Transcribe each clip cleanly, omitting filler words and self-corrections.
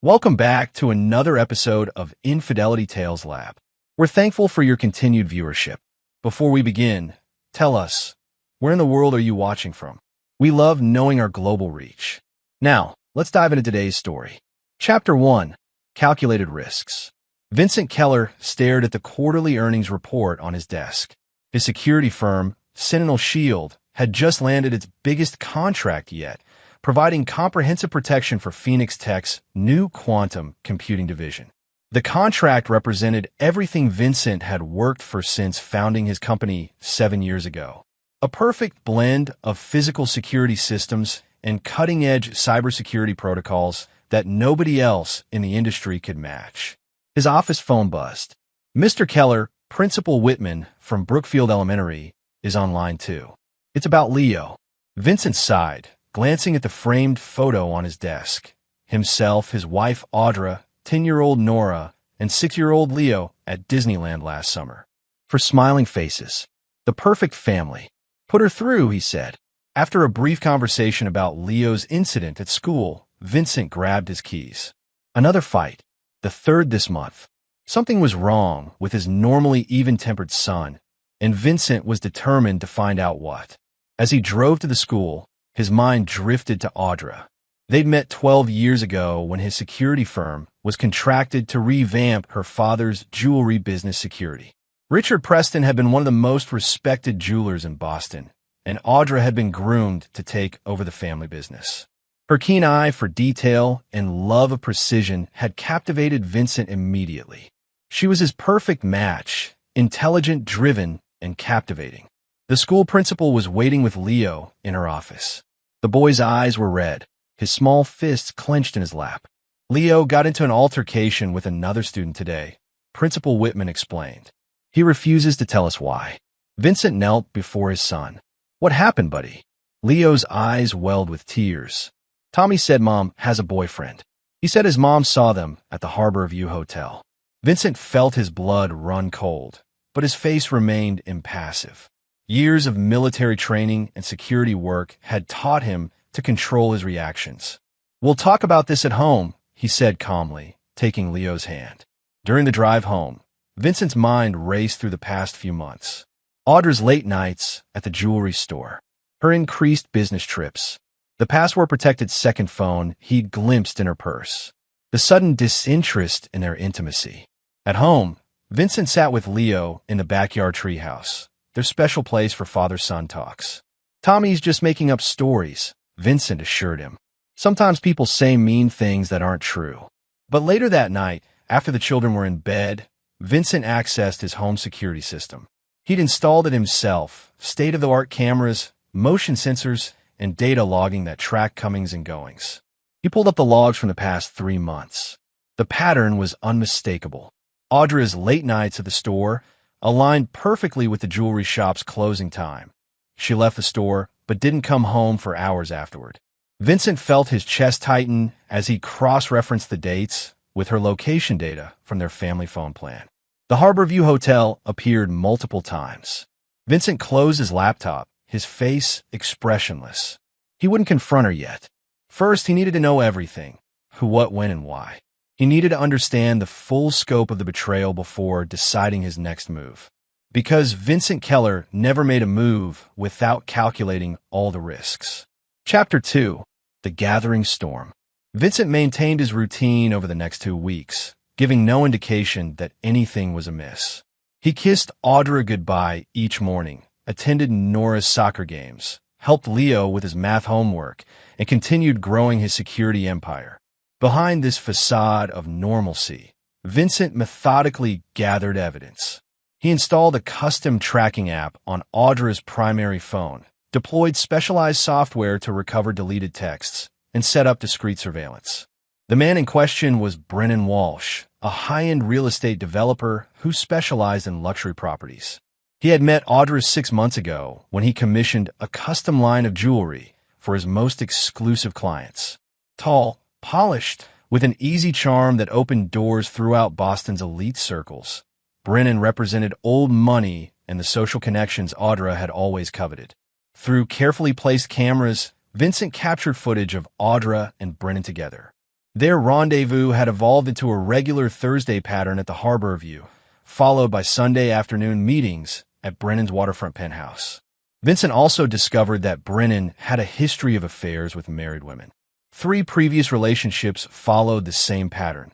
Welcome back to another episode of Infidelity Tales Lab. We're thankful for your continued viewership. Before we begin, tell us, where in the world are you watching from? We love knowing our global reach. Now, let's dive into today's story. Chapter 1. Calculated Risks. Vincent Keller stared at the quarterly earnings report on his desk. His security firm, Sentinel Shield, had just landed its biggest contract yet, providing comprehensive protection for Phoenix Tech's new quantum computing division. The contract represented everything Vincent had worked for since founding his company 7 years ago. A perfect blend of physical security systems and cutting-edge cybersecurity protocols that nobody else in the industry could match. His office phone buzzed. Mr. Keller, Principal Whitman from Brookfield Elementary, is on line 2. It's about Leo. Vincent sighed, glancing at the framed photo on his desk. Himself, his wife Audra, 10-year-old Nora, and 6-year-old Leo at Disneyland last summer. For smiling faces. The perfect family. Put her through, he said. After a brief conversation about Leo's incident at school, Vincent grabbed his keys. Another fight. The third this month. Something was wrong with his normally even-tempered son, and Vincent was determined to find out what. As he drove to the school, his mind drifted to Audra. They'd met 12 years ago when his security firm was contracted to revamp her father's jewelry business security. Richard Preston had been one of the most respected jewelers in Boston, and Audra had been groomed to take over the family business. Her keen eye for detail and love of precision had captivated Vincent immediately. She was his perfect match, intelligent, driven, and captivating. The school principal was waiting with Leo in her office. The boy's eyes were red, his small fists clenched in his lap. Leo got into an altercation with another student today, Principal Whitman explained. He refuses to tell us why. Vincent knelt before his son. What happened, buddy? Leo's eyes welled with tears. Tommy said Mom has a boyfriend. He said his mom saw them at the Harbor View Hotel. Vincent felt his blood run cold, but his face remained impassive. Years of military training and security work had taught him to control his reactions. We'll talk about this at home, he said calmly, taking Leo's hand. During the drive home, Vincent's mind raced through the past few months. Audra's late nights at the jewelry store, her increased business trips, the password-protected second phone he'd glimpsed in her purse, the sudden disinterest in their intimacy. At home, Vincent sat with Leo in the backyard treehouse, their special place for father-son talks. Tommy's just making up stories, Vincent assured him. Sometimes people say mean things that aren't true. But later that night, after the children were in bed, Vincent accessed his home security system. He'd installed it himself, state-of-the-art cameras, motion sensors, and data logging that tracked comings and goings. He pulled up the logs from the past 3 months. The pattern was unmistakable. Audra's late nights at the store aligned perfectly with the jewelry shop's closing time. She left the store, but didn't come home for hours afterward. Vincent felt his chest tighten as he cross-referenced the dates with her location data from their family phone plan. The Harbor View Hotel appeared multiple times. Vincent closed his laptop, his face expressionless. He wouldn't confront her yet. First, he needed to know everything: who, what, when, and why. He needed to understand the full scope of the betrayal before deciding his next move. Because Vincent Keller never made a move without calculating all the risks. Chapter 2. The Gathering Storm. Vincent maintained his routine over the next 2 weeks, giving no indication that anything was amiss. He kissed Audra goodbye each morning, attended Nora's soccer games, helped Leo with his math homework, and continued growing his security empire. Behind this facade of normalcy, Vincent methodically gathered evidence. He installed a custom tracking app on Audra's primary phone, deployed specialized software to recover deleted texts, and set up discreet surveillance. The man in question was Brennan Walsh, a high-end real estate developer who specialized in luxury properties. He had met Audra 6 months ago when he commissioned a custom line of jewelry for his most exclusive clients. Tall, polished, with an easy charm that opened doors throughout Boston's elite circles, Brennan represented old money and the social connections Audra had always coveted. Through carefully placed cameras, Vincent captured footage of Audra and Brennan together. Their rendezvous had evolved into a regular Thursday pattern at the Harbor View, followed by Sunday afternoon meetings at Brennan's waterfront penthouse. Vincent also discovered that Brennan had a history of affairs with married women. 3 previous relationships followed the same pattern,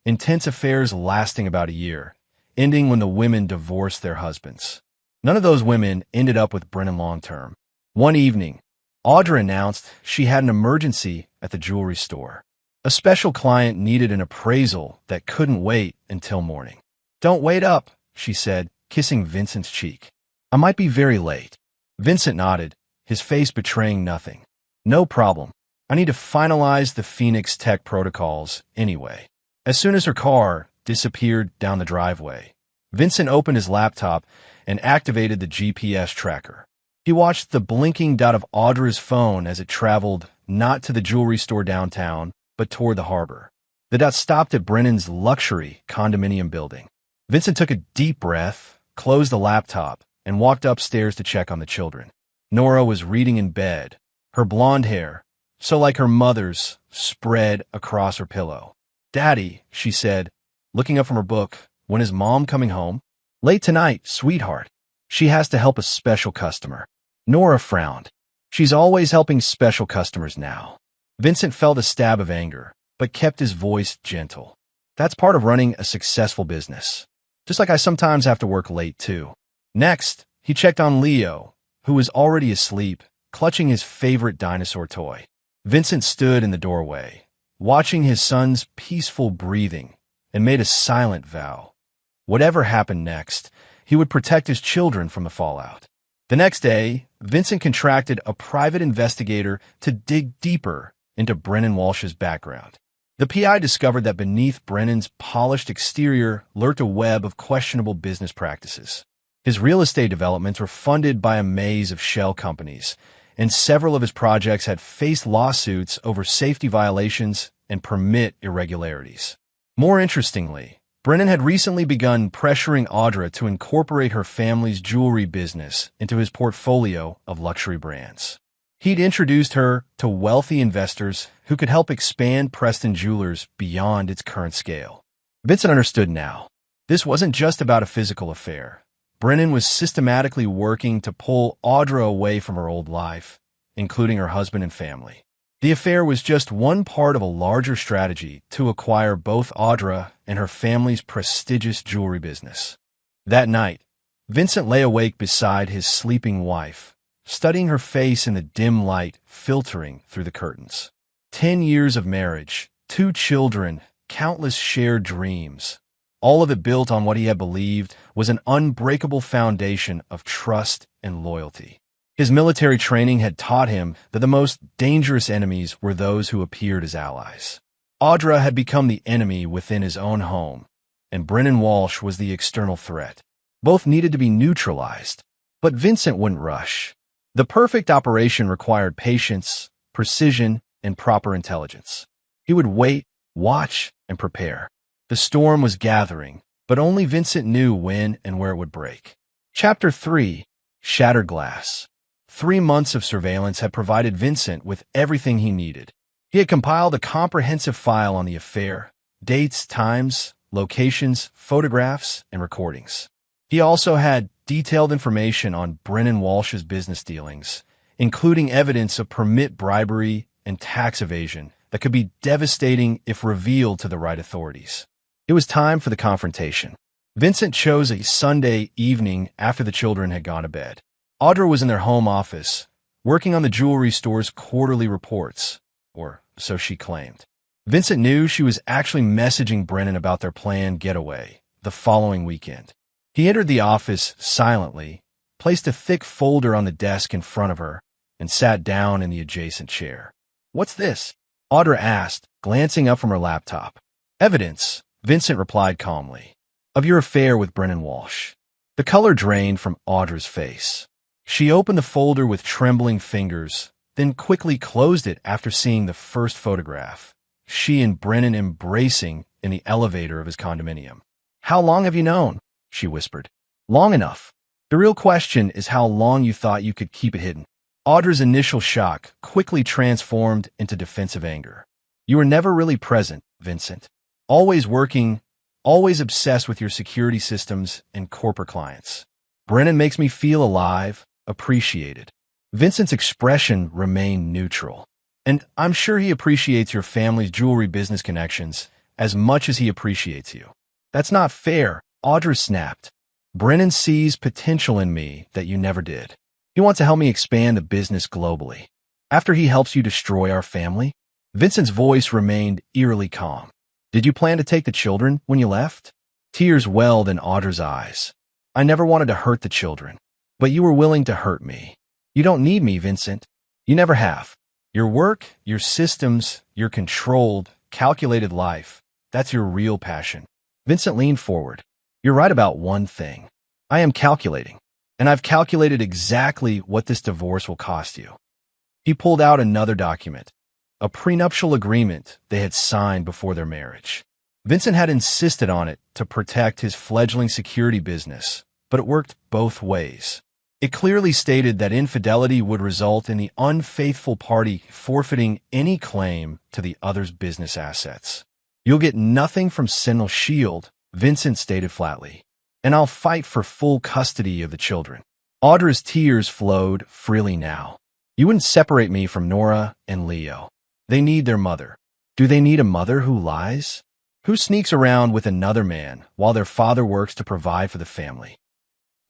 intense affairs lasting about a year, ending when the women divorced their husbands. None of those women ended up with Brennan long-term. One evening, Audra announced she had an emergency at the jewelry store. A special client needed an appraisal that couldn't wait until morning. "Don't wait up," she said, kissing Vincent's cheek. "I might be very late." Vincent nodded, his face betraying nothing. "No problem. I need to finalize the Phoenix Tech protocols anyway." As soon as her car disappeared down the driveway, Vincent opened his laptop and activated the GPS tracker. He watched the blinking dot of Audra's phone as it traveled not to the jewelry store downtown, but toward the harbor. The dot stopped at Brennan's luxury condominium building. Vincent took a deep breath, closed the laptop, and walked upstairs to check on the children. Nora was reading in bed, her blonde hair, so like her mother's, spread across her pillow. "Daddy," she said, looking up from her book, "when is Mom coming home?" "Late tonight, sweetheart. She has to help a special customer." Nora frowned. "She's always helping special customers now." Vincent felt a stab of anger, but kept his voice gentle. "That's part of running a successful business. Just like I sometimes have to work late, too." Next, he checked on Leo, who was already asleep, clutching his favorite dinosaur toy. Vincent stood in the doorway, watching his son's peaceful breathing, and made a silent vow. Whatever happened next, he would protect his children from the fallout. The next day, Vincent contracted a private investigator to dig deeper into Brennan Walsh's background. The PI discovered that beneath Brennan's polished exterior lurked a web of questionable business practices. His real estate developments were funded by a maze of shell companies, and several of his projects had faced lawsuits over safety violations and permit irregularities. More interestingly, Brennan had recently begun pressuring Audra to incorporate her family's jewelry business into his portfolio of luxury brands. He'd introduced her to wealthy investors who could help expand Preston Jewelers beyond its current scale. Vincent understood now. This wasn't just about a physical affair. Brennan was systematically working to pull Audra away from her old life, including her husband and family. The affair was just one part of a larger strategy to acquire both Audra and her family's prestigious jewelry business. That night, Vincent lay awake beside his sleeping wife, studying her face in the dim light filtering through the curtains. 10 years of marriage, 2 children, countless shared dreams. All of it built on what he had believed was an unbreakable foundation of trust and loyalty. His military training had taught him that the most dangerous enemies were those who appeared as allies. Audra had become the enemy within his own home, and Brennan Walsh was the external threat. Both needed to be neutralized, but Vincent wouldn't rush. The perfect operation required patience, precision, and proper intelligence. He would wait, watch, and prepare. The storm was gathering, but only Vincent knew when and where it would break. Chapter 3: Shattered Glass. 3 months of surveillance had provided Vincent with everything he needed. He had compiled a comprehensive file on the affair: dates, times, locations, photographs, and recordings. He also had detailed information on Brennan Walsh's business dealings, including evidence of permit bribery and tax evasion that could be devastating if revealed to the right authorities. It was time for the confrontation. Vincent chose a Sunday evening after the children had gone to bed. Audra was in their home office, working on the jewelry store's quarterly reports, or so she claimed. Vincent knew she was actually messaging Brennan about their planned getaway the following weekend. He entered the office silently, placed a thick folder on the desk in front of her, and sat down in the adjacent chair. "What's this?" Audra asked, glancing up from her laptop. "Evidence," Vincent replied calmly, "of your affair with Brennan Walsh." The color drained from Audra's face. She opened the folder with trembling fingers, then quickly closed it after seeing the first photograph, she and Brennan embracing in the elevator of his condominium. "How long have you known?" she whispered. "Long enough. The real question is how long you thought you could keep it hidden." Audra's initial shock quickly transformed into defensive anger. You were never really present, Vincent. Always working, always obsessed with your security systems and corporate clients. Brennan makes me feel alive, appreciated. Vincent's expression remained neutral. And I'm sure he appreciates your family's jewelry business connections as much as he appreciates you. That's not fair, Audra snapped. Brennan sees potential in me that you never did. He wants to help me expand the business globally. After he helps you destroy our family? Vincent's voice remained eerily calm. Did you plan to take the children when you left? Tears welled in Audra's eyes. I never wanted to hurt the children, but you were willing to hurt me. You don't need me, Vincent. You never have. Your work, your systems, your controlled, calculated life, that's your real passion. Vincent leaned forward. You're right about one thing. I am calculating, and I've calculated exactly what this divorce will cost you. He pulled out another document, a prenuptial agreement they had signed before their marriage. Vincent had insisted on it to protect his fledgling security business, but it worked both ways. It clearly stated that infidelity would result in the unfaithful party forfeiting any claim to the other's business assets. You'll get nothing from Sentinel Shield, Vincent stated flatly, and I'll fight for full custody of the children. Audra's tears flowed freely now. You wouldn't separate me from Nora and Leo. They need their mother. Do they need a mother who lies? Who sneaks around with another man while their father works to provide for the family?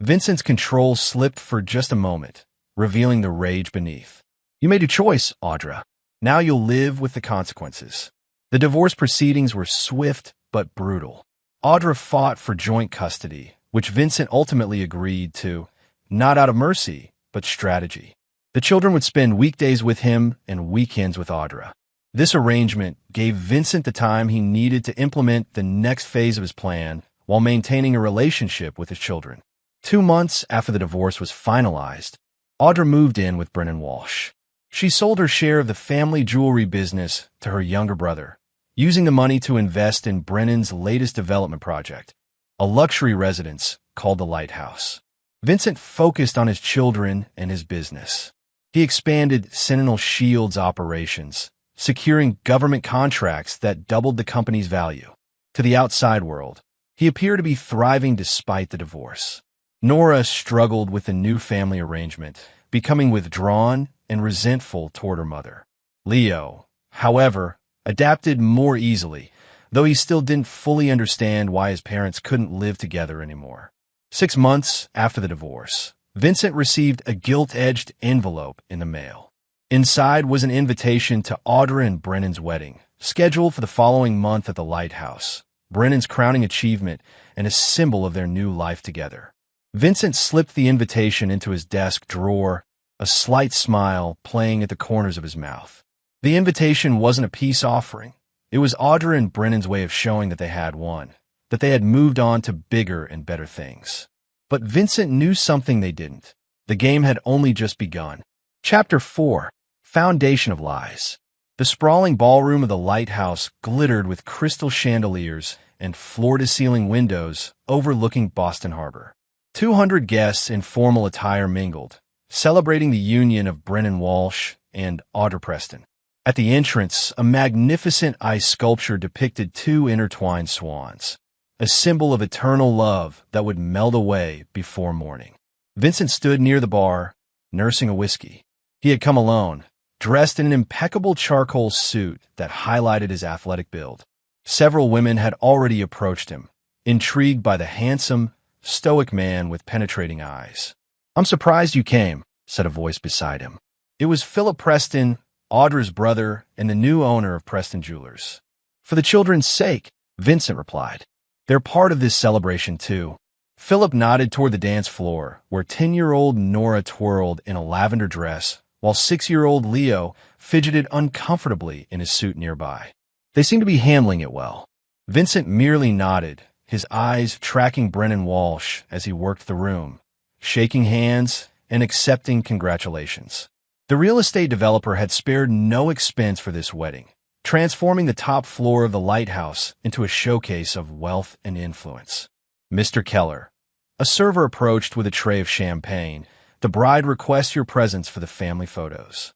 Vincent's control slipped for just a moment, revealing the rage beneath. You made a choice, Audra. Now you'll live with the consequences. The divorce proceedings were swift but brutal. Audra fought for joint custody, which Vincent ultimately agreed to, not out of mercy, but strategy. The children would spend weekdays with him and weekends with Audra. This arrangement gave Vincent the time he needed to implement the next phase of his plan while maintaining a relationship with his children. 2 months after the divorce was finalized, Audra moved in with Brennan Walsh. She sold her share of the family jewelry business to her younger brother, using the money to invest in Brennan's latest development project, a luxury residence called the Lighthouse. Vincent focused on his children and his business. He expanded Sentinel Shield's operations, securing government contracts that doubled the company's value. To the outside world, he appeared to be thriving despite the divorce. Nora struggled with the new family arrangement, becoming withdrawn and resentful toward her mother. Leo, however, adapted more easily, though he still didn't fully understand why his parents couldn't live together anymore. 6 months after the divorce, Vincent received a gilt-edged envelope in the mail. Inside was an invitation to Audra and Brennan's wedding, scheduled for the following month at the Lighthouse, Brennan's crowning achievement and a symbol of their new life together. Vincent slipped the invitation into his desk drawer, a slight smile playing at the corners of his mouth. The invitation wasn't a peace offering. It was Audra and Brennan's way of showing that they had won, that they had moved on to bigger and better things. But Vincent knew something they didn't. The game had only just begun. Chapter 4: Foundation of Lies. The sprawling ballroom of the Lighthouse glittered with crystal chandeliers and floor-to-ceiling windows overlooking Boston Harbor. 200 guests in formal attire mingled, celebrating the union of Brennan Walsh and Audra Preston. At the entrance, a magnificent ice sculpture depicted 2 intertwined swans, a symbol of eternal love that would melt away before morning. Vincent stood near the bar, nursing a whiskey. He had come alone, dressed in an impeccable charcoal suit that highlighted his athletic build. Several women had already approached him, intrigued by the handsome, stoic man with penetrating eyes. "I'm surprised you came," said a voice beside him. It was Philip Preston, Audra's brother and the new owner of Preston Jewelers. "For the children's sake," Vincent replied. "They're part of this celebration, too." Philip nodded toward the dance floor, where 10-year-old Nora twirled in a lavender dress, while 6-year-old Leo fidgeted uncomfortably in his suit nearby. They seemed to be handling it well. Vincent merely nodded, his eyes tracking Brennan Walsh as he worked the room, shaking hands and accepting congratulations. The real estate developer had spared no expense for this wedding, transforming the top floor of the Lighthouse into a showcase of wealth and influence. "Mr. Keller." A server approached with a tray of champagne. "The bride requests your presence for the family photos."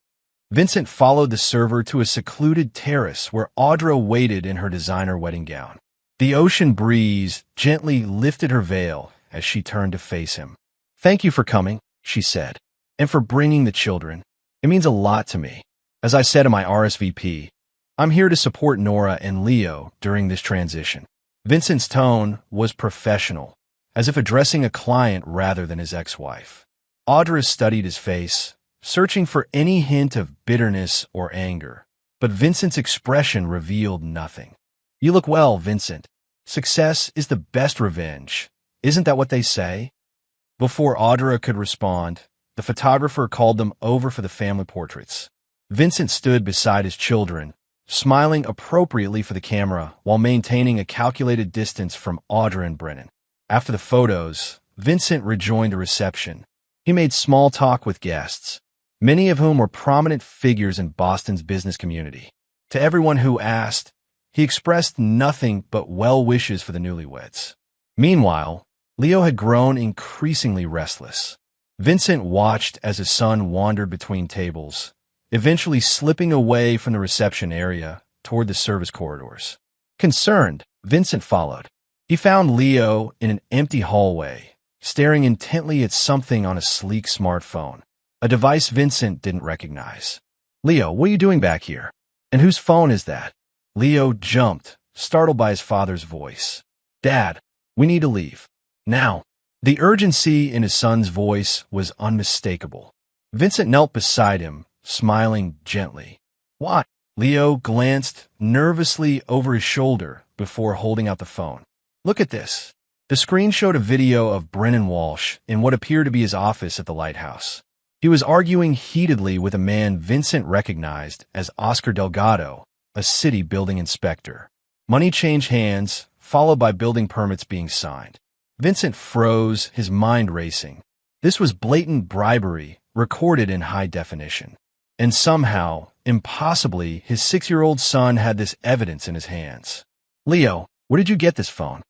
Vincent followed the server to a secluded terrace where Audra waited in her designer wedding gown. The ocean breeze gently lifted her veil as she turned to face him. "Thank you for coming," she said, "and for bringing the children. It means a lot to me. As I said in my RSVP, I'm here to support Nora and Leo during this transition." Vincent's tone was professional, as if addressing a client rather than his ex-wife. Audra studied his face, searching for any hint of bitterness or anger, but Vincent's expression revealed nothing. "You look well, Vincent. Success is the best revenge. Isn't that what they say?" Before Audra could respond, the photographer called them over for the family portraits. Vincent stood beside his children, smiling appropriately for the camera while maintaining a calculated distance from Audra and Brennan. After the photos, Vincent rejoined a reception. He made small talk with guests, many of whom were prominent figures in Boston's business community. To everyone who asked, he expressed nothing but well wishes for the newlyweds. Meanwhile, Leo had grown increasingly restless. Vincent watched as his son wandered between tables, eventually slipping away from the reception area toward the service corridors. Concerned, Vincent followed. He found Leo in an empty hallway, staring intently at something on a sleek smartphone, a device Vincent didn't recognize. "Leo, what are you doing back here? And whose phone is that?" Leo jumped, startled by his father's voice. "Dad, we need to leave. Now." The urgency in his son's voice was unmistakable. Vincent knelt beside him, smiling gently. "Why?" Leo glanced nervously over his shoulder before holding out the phone. "Look at this." The screen showed a video of Brennan Walsh in what appeared to be his office at the lighthouse. He was arguing heatedly with a man Vincent recognized as Oscar Delgado, a city building inspector. Money changed hands, followed by building permits being signed. Vincent froze, his mind racing. This was blatant bribery, recorded in high definition. And somehow, impossibly, his 6-year-old son had this evidence in his hands. "Leo, where did you get this phone?"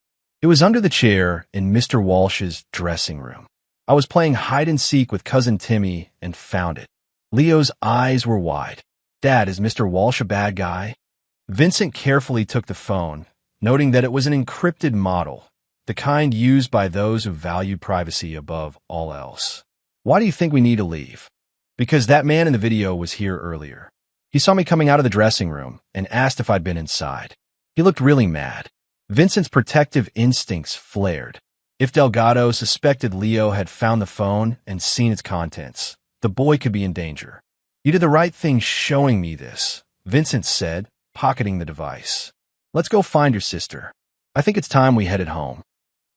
"It was under the chair in Mr. Walsh's dressing room. I was playing hide-and-seek with cousin Timmy and found it." Leo's eyes were wide. "Dad, is Mr. Walsh a bad guy?" Vincent carefully took the phone, noting that it was an encrypted model, the kind used by those who valued privacy above all else. "Why do you think we need to leave?" "Because that man in the video was here earlier. He saw me coming out of the dressing room and asked if I'd been inside. He looked really mad." Vincent's protective instincts flared. If Delgado suspected Leo had found the phone and seen its contents, the boy could be in danger. "You did the right thing showing me this," Vincent said, pocketing the device. "Let's go find your sister. I think it's time we headed home."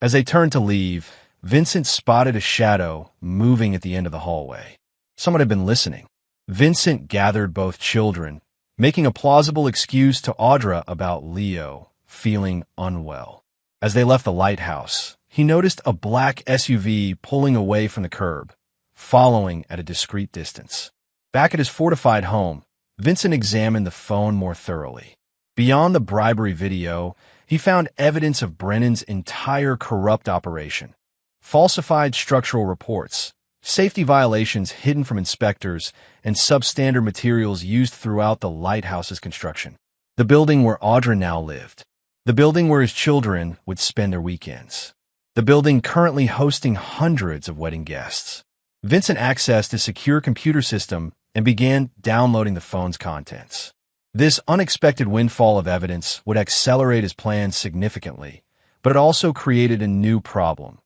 As they turned to leave, Vincent spotted a shadow moving at the end of the hallway. Someone had been listening. Vincent gathered both children, making a plausible excuse to Audra about Leo feeling unwell. As they left the lighthouse, he noticed a black SUV pulling away from the curb, following at a discreet distance. Back at his fortified home, Vincent examined the phone more thoroughly. Beyond the bribery video, he found evidence of Brennan's entire corrupt operation. Falsified structural reports, safety violations hidden from inspectors, and substandard materials used throughout the lighthouse's construction. The building where Audra now lived. The building where his children would spend their weekends. The building currently hosting hundreds of wedding guests. Vincent accessed a secure computer system and began downloading the phone's contents. This unexpected windfall of evidence would accelerate his plans significantly, but it also created a new problem.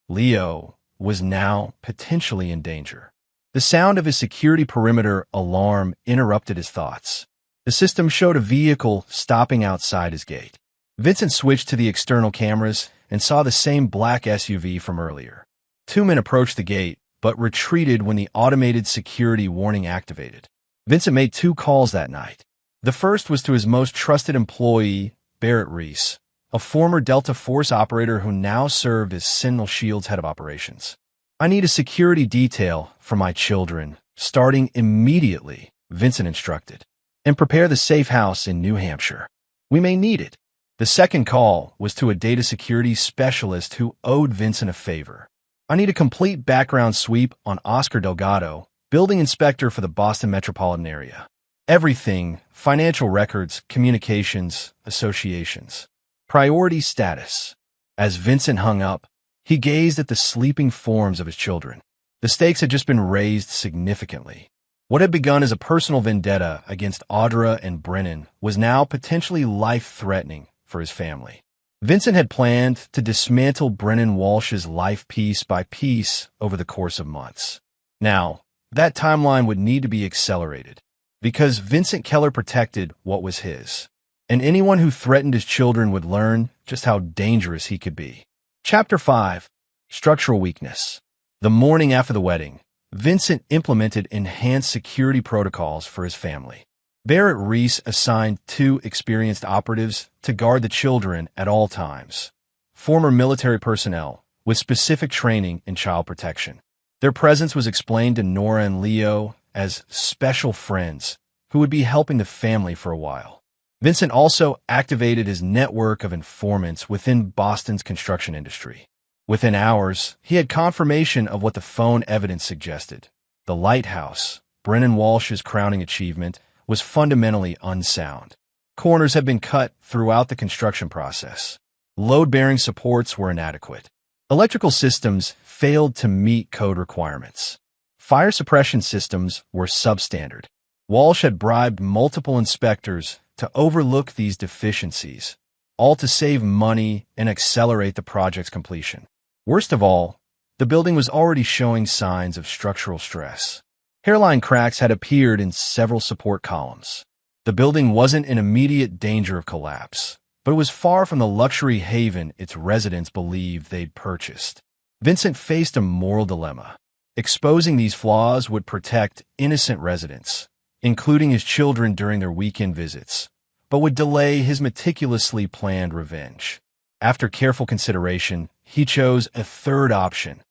Leo was now potentially in danger. The sound of his security perimeter alarm interrupted his thoughts. The system showed a vehicle stopping outside his gate. Vincent switched to the external cameras and saw the same black SUV from earlier. 2 men approached the gate, but retreated when the automated security warning activated. Vincent made 2 calls that night. The first was to his most trusted employee, Barrett Reese, a former Delta Force operator who now served as Sentinel Shield's head of operations. "I need a security detail for my children, starting immediately," Vincent instructed. "And prepare the safe house in New Hampshire. We may need it." The second call was to a data security specialist who owed Vincent a favor. "I need a complete background sweep on Oscar Delgado, building inspector for the Boston metropolitan area. Everything: financial records, communications, associations. Priority status. As Vincent hung up, he gazed at the sleeping forms of his children. The stakes had just been raised significantly. What had begun as a personal vendetta against Audra and Brennan was now potentially life-threatening for his family. Vincent had planned to dismantle Brennan Walsh's life piece by piece over the course of months. Now, that timeline would need to be accelerated, because Vincent Keller protected what was his, and anyone who threatened his children would learn just how dangerous he could be. Chapter 5. Structural Weakness. The morning after the wedding, Vincent implemented enhanced security protocols for his family. Barrett Reese assigned 2 experienced operatives to guard the children at all times, former military personnel with specific training in child protection. Their presence was explained to Nora and Leo as special friends who would be helping the family for a while. Vincent also activated his network of informants within Boston's construction industry. Within hours, he had confirmation of what the phone evidence suggested. The lighthouse, Brennan Walsh's crowning achievement, was fundamentally unsound. Corners had been cut throughout the construction process. Load-bearing supports were inadequate. Electrical systems failed to meet code requirements. Fire suppression systems were substandard. Walsh had bribed multiple inspectors to overlook these deficiencies, all to save money and accelerate the project's completion. Worst of all, the building was already showing signs of structural stress. Hairline cracks had appeared in several support columns. The building wasn't in immediate danger of collapse, but it was far from the luxury haven its residents believed they'd purchased. Vincent faced a moral dilemma. Exposing these flaws would protect innocent residents, including his children during their weekend visits, but would delay his meticulously planned revenge. After careful consideration, he chose a third option: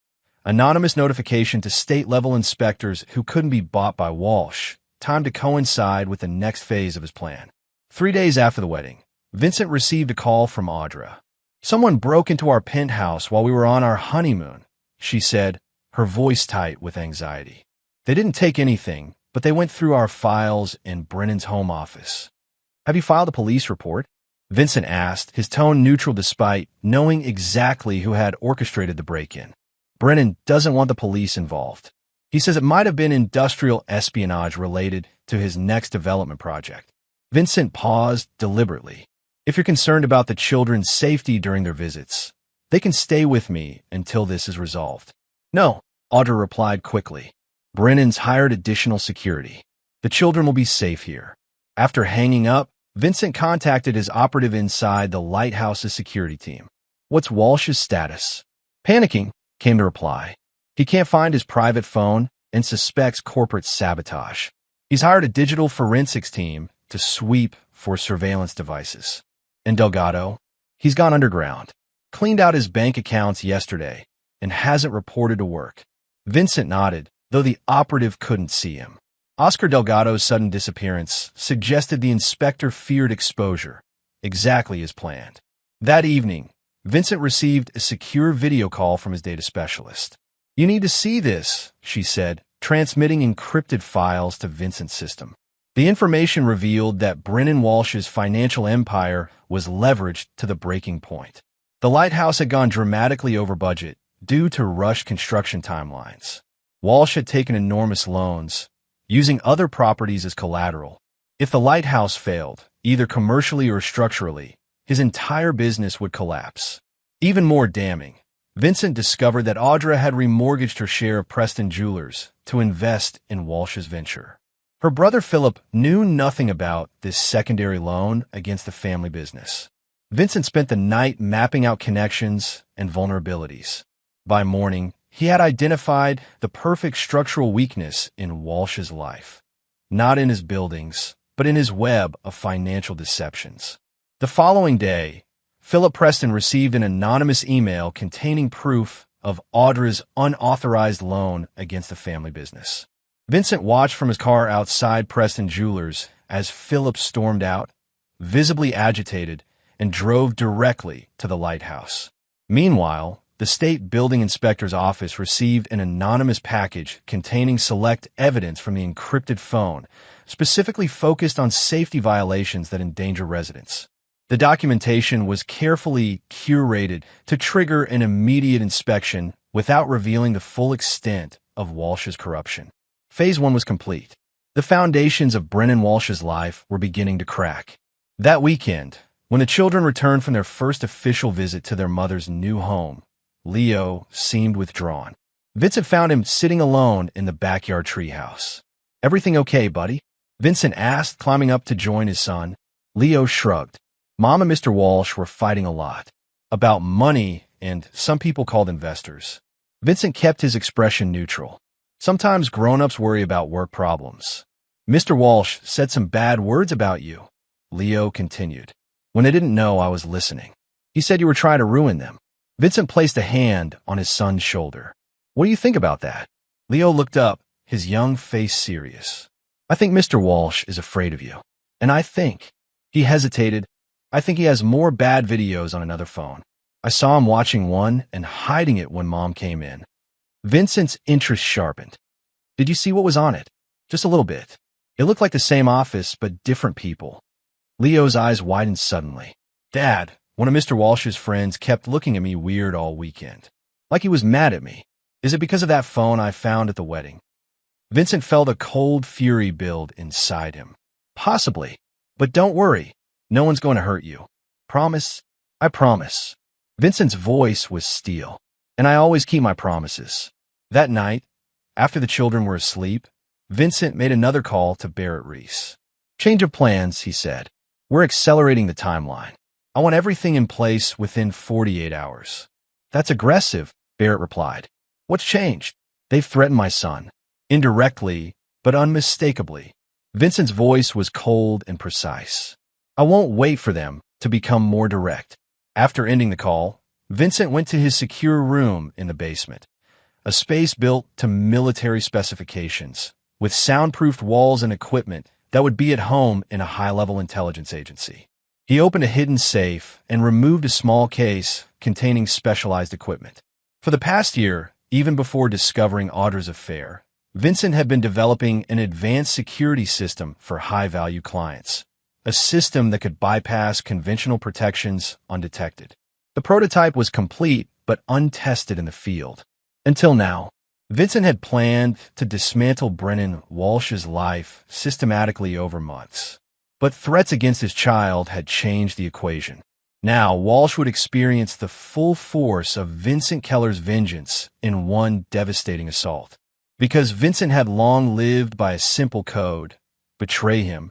anonymous notification to state-level inspectors who couldn't be bought by Walsh, timed to coincide with the next phase of his plan. 3 days after the wedding, Vincent received a call from Audra. "Someone broke into our penthouse while we were on our honeymoon," she said, her voice tight with anxiety. "They didn't take anything, but they went through our files in Brennan's home office." "Have you filed a police report?" Vincent asked, his tone neutral despite knowing exactly who had orchestrated the break-in. "Brennan doesn't want the police involved. He says it might have been industrial espionage related to his next development project." Vincent paused deliberately. "If you're concerned about the children's safety during their visits, they can stay with me until this is resolved." "No," Audra replied quickly. "Brennan's hired additional security. The children will be safe here." After hanging up, Vincent contacted his operative inside the lighthouse's security team. "What's Walsh's status?" "Panicking," came the reply. "He can't find his private phone and suspects corporate sabotage. He's hired a digital forensics team to sweep for surveillance devices." "And Delgado?" "He's gone underground. Cleaned out his bank accounts yesterday and hasn't reported to work." Vincent nodded, though the operative couldn't see him. Oscar Delgado's sudden disappearance suggested the inspector feared exposure, exactly as planned. That evening, Vincent received a secure video call from his data specialist. "You need to see this," she said, transmitting encrypted files to Vincent's system. The information revealed that Brennan Walsh's financial empire was leveraged to the breaking point. The lighthouse had gone dramatically over budget due to rushed construction timelines. Walsh had taken enormous loans, using other properties as collateral. If the lighthouse failed, either commercially or structurally, his entire business would collapse. Even more damning, Vincent discovered that Audra had remortgaged her share of Preston Jewelers to invest in Walsh's venture. Her brother Philip knew nothing about this secondary loan against the family business. Vincent spent the night mapping out connections and vulnerabilities. By morning, he had identified the perfect structural weakness in Walsh's life. Not in his buildings, but in his web of financial deceptions. The following day, Philip Preston received an anonymous email containing proof of Audra's unauthorized loan against the family business. Vincent watched from his car outside Preston Jewelers as Philip stormed out, visibly agitated, and drove directly to the lighthouse. Meanwhile, the state building inspector's office received an anonymous package containing select evidence from the encrypted phone, specifically focused on safety violations that endanger residents. The documentation was carefully curated to trigger an immediate inspection without revealing the full extent of Walsh's corruption. Phase 1 was complete. The foundations of Brennan Walsh's life were beginning to crack. That weekend, when the children returned from their first official visit to their mother's new home, Leo seemed withdrawn. Vincent found him sitting alone in the backyard treehouse. "Everything okay, buddy?" Vincent asked, climbing up to join his son. Leo shrugged. Mom and Mr. Walsh were fighting a lot. About money and some people called investors. Vincent kept his expression neutral. "Sometimes grown-ups worry about work problems. Mr. Walsh said some bad words about you," Leo continued. "When they didn't know I was listening. He said you were trying to ruin them." Vincent placed a hand on his son's shoulder. "What do you think about that?" Leo looked up, his young face serious. "I think Mr. Walsh is afraid of you. And I think—" He hesitated. "I think he has more bad videos on another phone. I saw him watching one and hiding it when Mom came in." Vincent's interest sharpened. "Did you see what was on it?" "Just a little bit. It looked like the same office, but different people." Leo's eyes widened suddenly. "Dad, one of Mr. Walsh's friends kept looking at me weird all weekend. Like he was mad at me. Is it because of that phone I found at the wedding?" Vincent felt a cold fury build inside him. "Possibly. But don't worry. No one's going to hurt you. Promise?" "I promise." Vincent's voice was steel. "And I always keep my promises." That night, after the children were asleep, Vincent made another call to Barrett Reese. "Change of plans," he said. "We're accelerating the timeline. I want everything in place within 48 hours. "That's aggressive," Barrett replied. "What's changed?" "They've threatened my son. Indirectly, but unmistakably." Vincent's voice was cold and precise. "I won't wait for them to become more direct." After ending the call, Vincent went to his secure room in the basement, a space built to military specifications, with soundproofed walls and equipment that would be at home in a high-level intelligence agency. He opened a hidden safe and removed a small case containing specialized equipment. For the past year, even before discovering Audra's affair, Vincent had been developing an advanced security system for high-value clients, a system that could bypass conventional protections undetected. The prototype was complete but untested in the field. Until now, Vincent had planned to dismantle Brennan Walsh's life systematically over months. But threats against his child had changed the equation. Now, Walsh would experience the full force of Vincent Keller's vengeance in one devastating assault. Because Vincent had long lived by a simple code: betray him,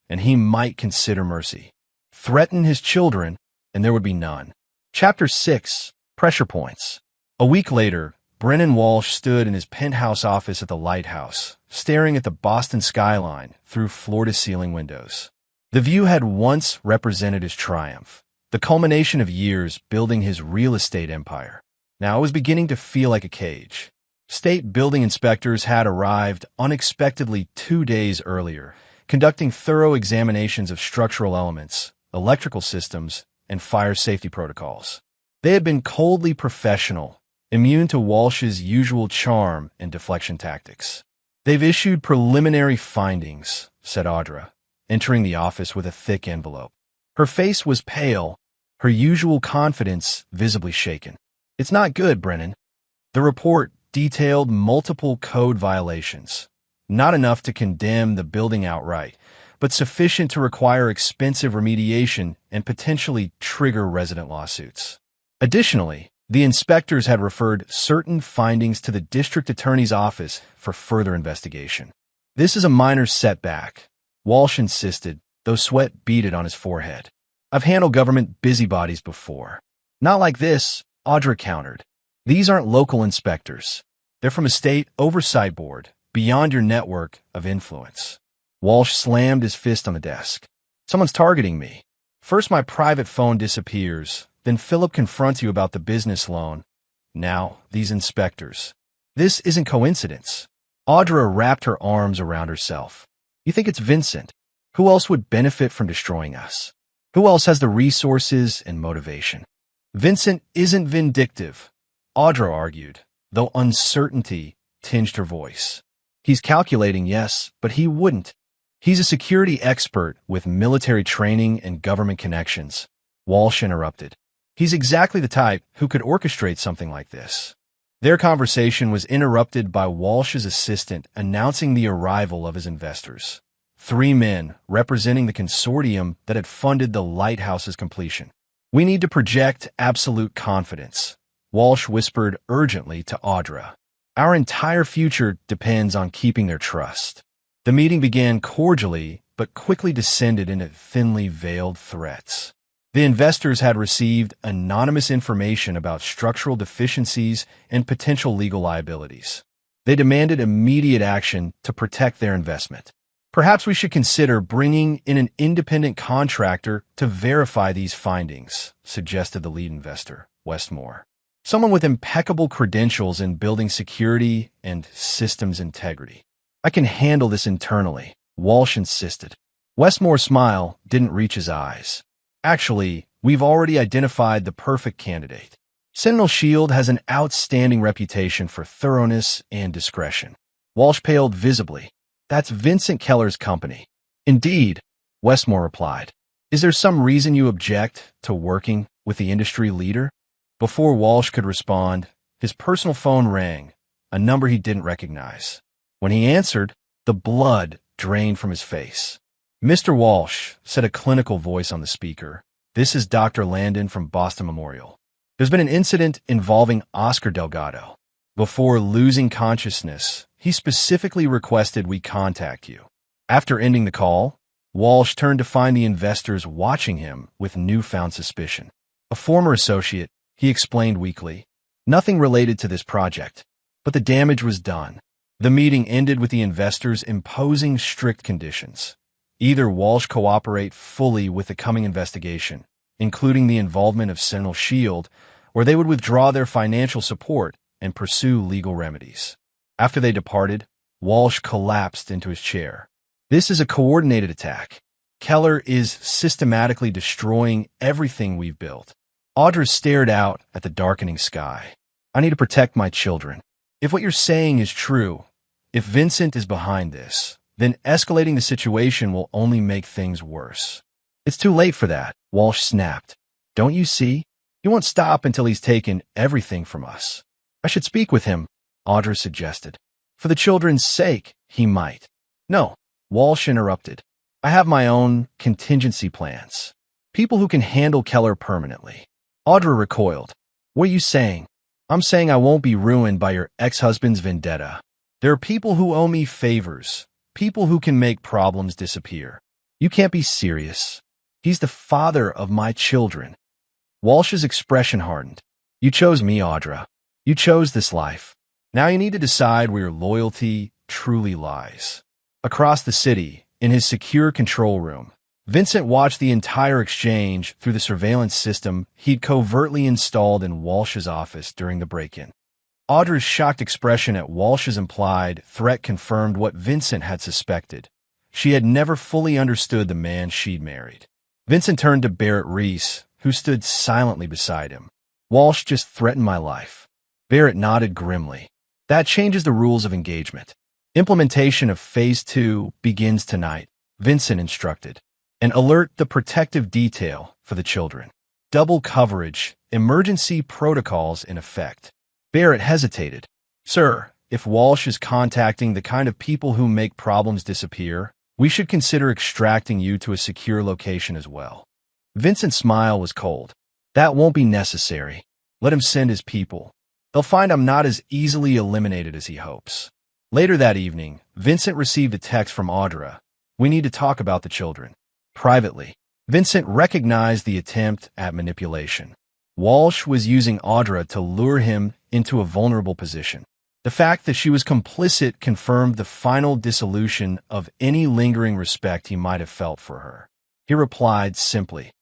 and he might consider mercy. Threaten his children, and there would be none. Chapter 6. Pressure Points. A week later, Brennan Walsh stood in his penthouse office at the lighthouse, staring at the Boston skyline through floor-to-ceiling windows. The view had once represented his triumph, the culmination of years building his real estate empire. Now it was beginning to feel like a cage. State building inspectors had arrived unexpectedly 2 days earlier, conducting thorough examinations of structural elements, electrical systems, and fire safety protocols. They had been coldly professional, immune to Walsh's usual charm and deflection tactics. "They've issued preliminary findings," said Audra, entering the office with a thick envelope. Her face was pale, her usual confidence visibly shaken. "It's not good, Brennan." The report detailed multiple code violations, not enough to condemn the building outright, but sufficient to require expensive remediation and potentially trigger resident lawsuits. Additionally, the inspectors had referred certain findings to the district attorney's office for further investigation. "This is a minor setback," Walsh insisted, though sweat beaded on his forehead. "I've handled government busybodies before." "Not like this," Audra countered. "These aren't local inspectors. They're from a state oversight board, beyond your network of influence." Walsh slammed his fist on the desk. "Someone's targeting me. First my private phone disappears, then Philip confronts you about the business loan. Now, these inspectors. This isn't coincidence." Audra wrapped her arms around herself. "You think it's Vincent? Who else would benefit from destroying us? Who else has the resources and motivation?" "Vincent isn't vindictive," Audra argued, though uncertainty tinged her voice. He's calculating, yes, but he wouldn't. He's a security expert with military training and government connections. Walsh interrupted. He's exactly the type who could orchestrate something like this. Their conversation was interrupted by Walsh's assistant announcing the arrival of his investors. 3 men representing the consortium that had funded the lighthouse's completion. We need to project absolute confidence, Walsh whispered urgently to Audra. Our entire future depends on keeping their trust. The meeting began cordially, but quickly descended into thinly veiled threats. The investors had received anonymous information about structural deficiencies and potential legal liabilities. They demanded immediate action to protect their investment. Perhaps we should consider bringing in an independent contractor to verify these findings, suggested the lead investor, Westmore. Someone with impeccable credentials in building security and systems integrity. I can handle this internally, Walsh insisted. Westmore's smile didn't reach his eyes. Actually, we've already identified the perfect candidate. Sentinel Shield has an outstanding reputation for thoroughness and discretion. Walsh paled visibly. That's Vincent Keller's company. Indeed, Westmore replied. Is there some reason you object to working with the industry leader? Before Walsh could respond, his personal phone rang, a number he didn't recognize. When he answered, the blood drained from his face. Mr. Walsh, said a clinical voice on the speaker, this is Dr. Landon from Boston Memorial. There's been an incident involving Oscar Delgado. Before losing consciousness, he specifically requested we contact you. After ending the call, Walsh turned to find the investors watching him with newfound suspicion. A former associate, he explained weakly. Nothing related to this project, but the damage was done. The meeting ended with the investors imposing strict conditions. Either Walsh cooperate fully with the coming investigation, including the involvement of Sentinel Shield, or they would withdraw their financial support and pursue legal remedies. After they departed, Walsh collapsed into his chair. This is a coordinated attack. Keller is systematically destroying everything we've built. Audra stared out at the darkening sky. I need to protect my children. If what you're saying is true, if Vincent is behind this, then escalating the situation will only make things worse. It's too late for that, Walsh snapped. Don't you see? He won't stop until he's taken everything from us. I should speak with him, Audra suggested. For the children's sake, he might. No, Walsh interrupted. I have my own contingency plans. People who can handle Keller permanently. Audra recoiled. What are you saying? I'm saying I won't be ruined by your ex-husband's vendetta. There are people who owe me favors. People who can make problems disappear. You can't be serious. He's the father of my children. Walsh's expression hardened. You chose me, Audra. You chose this life. Now you need to decide where your loyalty truly lies. Across the city, in his secure control room, Vincent watched the entire exchange through the surveillance system he'd covertly installed in Walsh's office during the break-in. Audra's shocked expression at Walsh's implied threat confirmed what Vincent had suspected. She had never fully understood the man she'd married. Vincent turned to Barrett Reese, who stood silently beside him. Walsh just threatened my life. Barrett nodded grimly. That changes the rules of engagement. Implementation of Phase 2 begins tonight, Vincent instructed. And alert the protective detail for the children. Double coverage, emergency protocols in effect. Barrett hesitated. Sir, if Walsh is contacting the kind of people who make problems disappear, we should consider extracting you to a secure location as well. Vincent's smile was cold. That won't be necessary. Let him send his people. They'll find I'm not as easily eliminated as he hopes. Later that evening, Vincent received a text from Audra. We need to talk about the children. Privately, Vincent recognized the attempt at manipulation. Walsh was using Audra to lure him into a vulnerable position. The fact that she was complicit confirmed the final dissolution of any lingering respect he might have felt for her. He replied simply,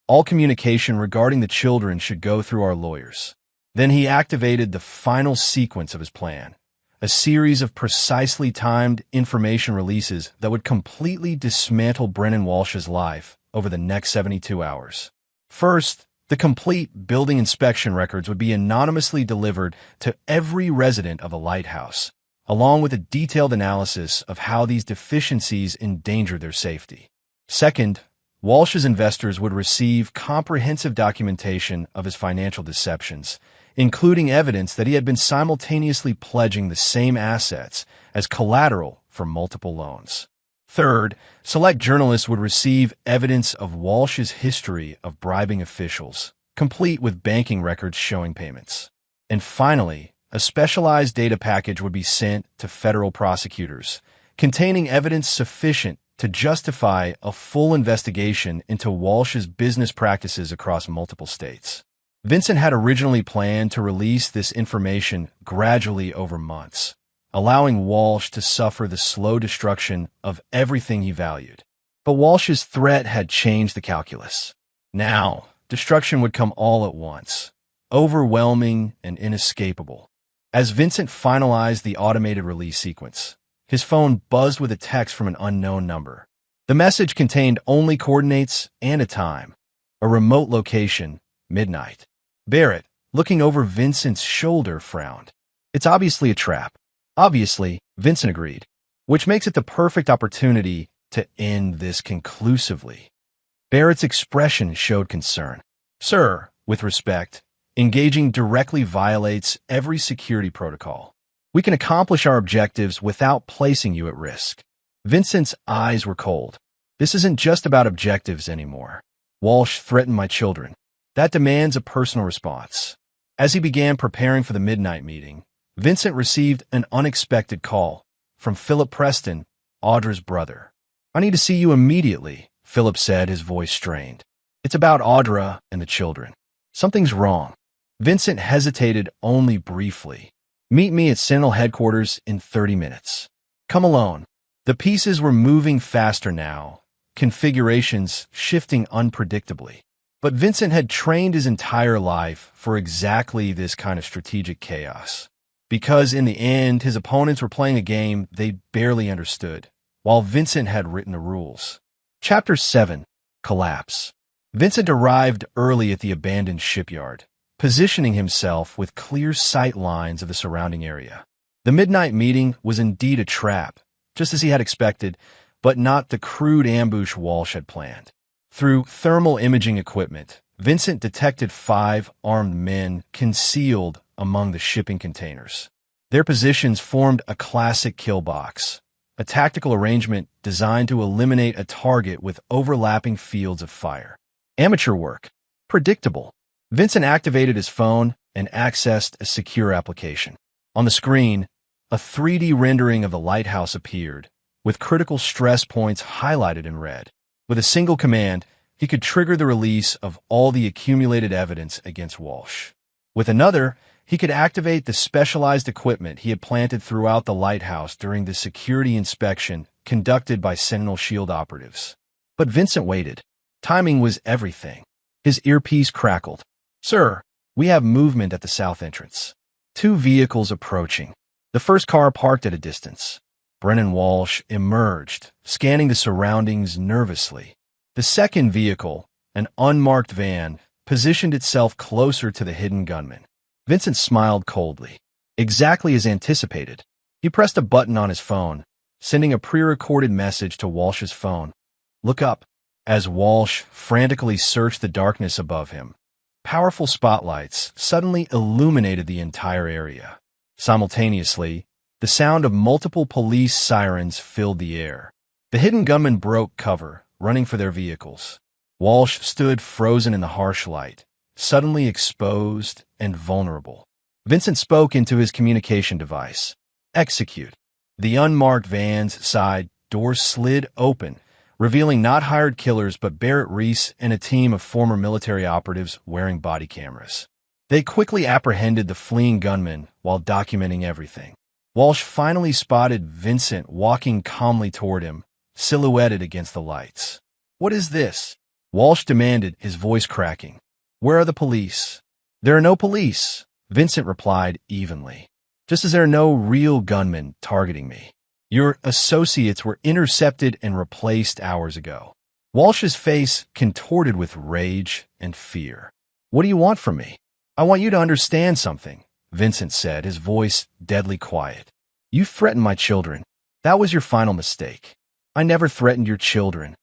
all communication regarding the children should go through our lawyers. Then he activated the final sequence of his plan, a series of precisely timed information releases that would completely dismantle Brennan Walsh's life over the next 72 hours. First, The complete building inspection records would be anonymously delivered to every resident of the lighthouse, along with a detailed analysis of how these deficiencies endanger their safety. Second, Walsh's investors would receive comprehensive documentation of his financial deceptions, including evidence that he had been simultaneously pledging the same assets as collateral for multiple loans. Third, select journalists would receive evidence of Walsh's history of bribing officials, complete with banking records showing payments. And finally, a specialized data package would be sent to federal prosecutors, containing evidence sufficient to justify a full investigation into Walsh's business practices across multiple states. Vincent had originally planned to release this information gradually over months, allowing Walsh to suffer the slow destruction of everything he valued. But Walsh's threat had changed the calculus. Now, destruction would come all at once, overwhelming and inescapable. As Vincent finalized the automated release sequence, his phone buzzed with a text from an unknown number. The message contained only coordinates and a time, a remote location, midnight. Barrett, looking over Vincent's shoulder, frowned. "It's obviously a trap." "Obviously," Vincent agreed, "which makes it the perfect opportunity to end this conclusively." Barrett's expression showed concern. "Sir, with respect, engaging directly violates every security protocol. We can accomplish our objectives without placing you at risk." Vincent's eyes were cold. "This isn't just about objectives anymore. Walsh threatened my children. That demands a personal response." As he began preparing for the midnight meeting, Vincent received an unexpected call from Philip Preston, Audra's brother. "I need to see you immediately," Philip said, his voice strained. "It's about Audra and the children. Something's wrong." Vincent hesitated only briefly. "Meet me at Sentinel headquarters in 30 minutes. Come alone." The pieces were moving faster now, configurations shifting unpredictably. But Vincent had trained his entire life for exactly this kind of strategic chaos. Because in the end, his opponents were playing a game they barely understood, while Vincent had written the rules. Chapter 7. Collapse. Vincent arrived early at the abandoned shipyard, positioning himself with clear sight lines of the surrounding area. The midnight meeting was indeed a trap, just as he had expected, but not the crude ambush Walsh had planned. Through thermal imaging equipment, Vincent detected 5 armed men concealed among the shipping containers. Their positions formed a classic kill box, a tactical arrangement designed to eliminate a target with overlapping fields of fire. Amateur work. Predictable. Vincent activated his phone and accessed a secure application. On the screen, a 3D rendering of the lighthouse appeared, with critical stress points highlighted in red. With a single command, he could trigger the release of all the accumulated evidence against Walsh. With another, he could activate the specialized equipment he had planted throughout the lighthouse during the security inspection conducted by Sentinel Shield operatives. But Vincent waited. Timing was everything. His earpiece crackled. "Sir, we have movement at the south entrance." 2 vehicles approaching. The first car parked at a distance. Brennan Walsh emerged, scanning the surroundings nervously. The second vehicle, an unmarked van, positioned itself closer to the hidden gunman. Vincent smiled coldly. Exactly as anticipated, he pressed a button on his phone, sending a pre-recorded message to Walsh's phone. "Look up." As Walsh frantically searched the darkness above him, powerful spotlights suddenly illuminated the entire area. Simultaneously, the sound of multiple police sirens filled the air. The hidden gunmen broke cover, running for their vehicles. Walsh stood frozen in the harsh light, suddenly exposed and vulnerable. Vincent spoke into his communication device. "Execute." The unmarked van's side doors slid open, revealing not hired killers but Barrett Reese and a team of former military operatives wearing body cameras. They quickly apprehended the fleeing gunmen while documenting everything. Walsh finally spotted Vincent walking calmly toward him, silhouetted against the lights. "What is this?" Walsh demanded, his voice cracking. "Where are the police?" "There are no police," Vincent replied evenly. "Just as there are no real gunmen targeting me. Your associates were intercepted and replaced hours ago." Walsh's face contorted with rage and fear. What do you want from me? I want you to understand something, Vincent said, his voice deadly quiet. You threatened my children. That was your final mistake. I never threatened your children.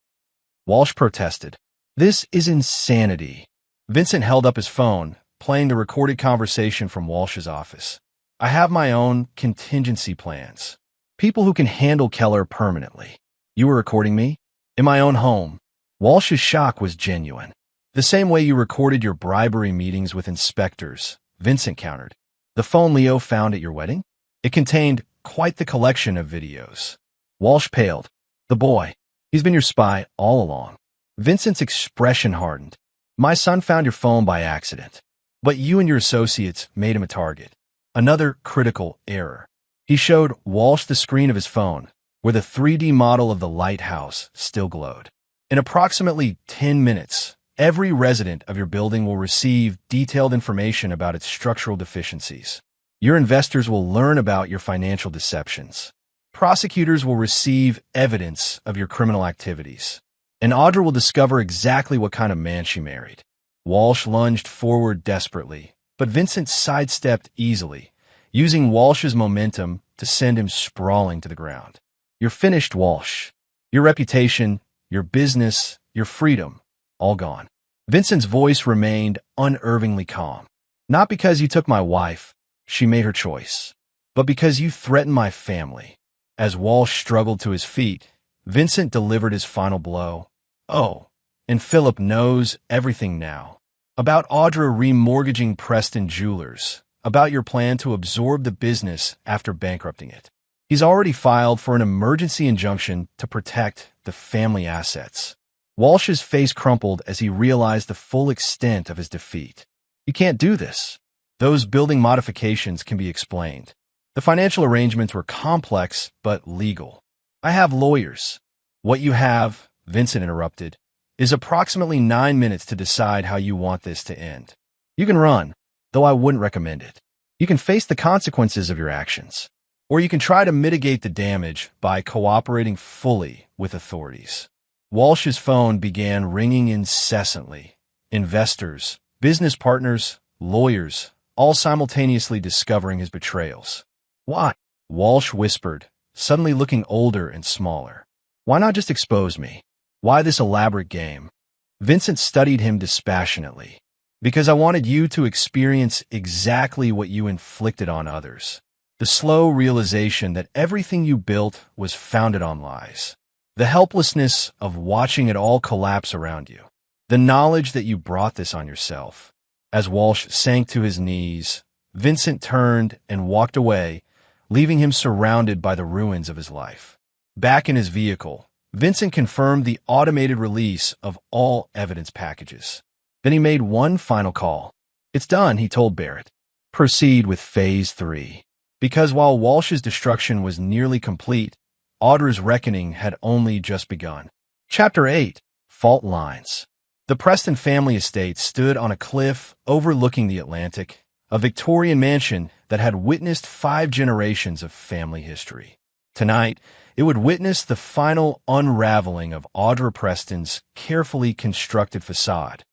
Walsh protested. This is insanity. Vincent held up his phone, playing the recorded conversation from Walsh's office. I have my own contingency plans. People who can handle Keller permanently. You were recording me? In my own home. Walsh's shock was genuine. The same way you recorded your bribery meetings with inspectors, Vincent countered. The phone Leo found at your wedding? It contained quite the collection of videos. Walsh paled. The boy. He's been your spy all along. Vincent's expression hardened. My son found your phone by accident. But you and your associates made him a target. Another critical error. He showed Walsh the screen of his phone, where the 3D model of the lighthouse still glowed. In approximately 10 minutes, every resident of your building will receive detailed information about its structural deficiencies. Your investors will learn about your financial deceptions. Prosecutors will receive evidence of your criminal activities. And Audra will discover exactly what kind of man she married. Walsh lunged forward desperately, but Vincent sidestepped easily, using Walsh's momentum to send him sprawling to the ground. You're finished, Walsh. Your reputation, your business, your freedom, all gone. Vincent's voice remained unervingly calm. Not because you took my wife, she made her choice, but because you threatened my family. As Walsh struggled to his feet, Vincent delivered his final blow. Oh, and Philip knows everything now. About Audra remortgaging Preston Jewelers, about your plan to absorb the business after bankrupting it. He's already filed for an emergency injunction to protect the family assets. Walsh's face crumpled as he realized the full extent of his defeat. You can't do this. Those building modifications can be explained. The financial arrangements were complex but legal. I have lawyers. What you have, Vincent interrupted, is approximately 9 minutes to decide how you want this to end. You can run, though I wouldn't recommend it. You can face the consequences of your actions. Or you can try to mitigate the damage by cooperating fully with authorities. Walsh's phone began ringing incessantly. Investors, business partners, lawyers, all simultaneously discovering his betrayals. Why? Walsh whispered, suddenly looking older and smaller. Why not just expose me? Why this elaborate game? Vincent studied him dispassionately. Because I wanted you to experience exactly what you inflicted on others. The slow realization that everything you built was founded on lies. The helplessness of watching it all collapse around you. The knowledge that you brought this on yourself. As Walsh sank to his knees, Vincent turned and walked away, leaving him surrounded by the ruins of his life. Back in his vehicle, Vincent confirmed the automated release of all evidence packages. Then he made one final call. It's done, he told Barrett. Proceed with Phase 3. Because while Walsh's destruction was nearly complete, Audra's reckoning had only just begun. Chapter 8. Fault Lines. The Preston family estate stood on a cliff overlooking the Atlantic, a Victorian mansion that had witnessed 5 generations of family history. Tonight, it would witness the final unraveling of Audra Preston's carefully constructed facade.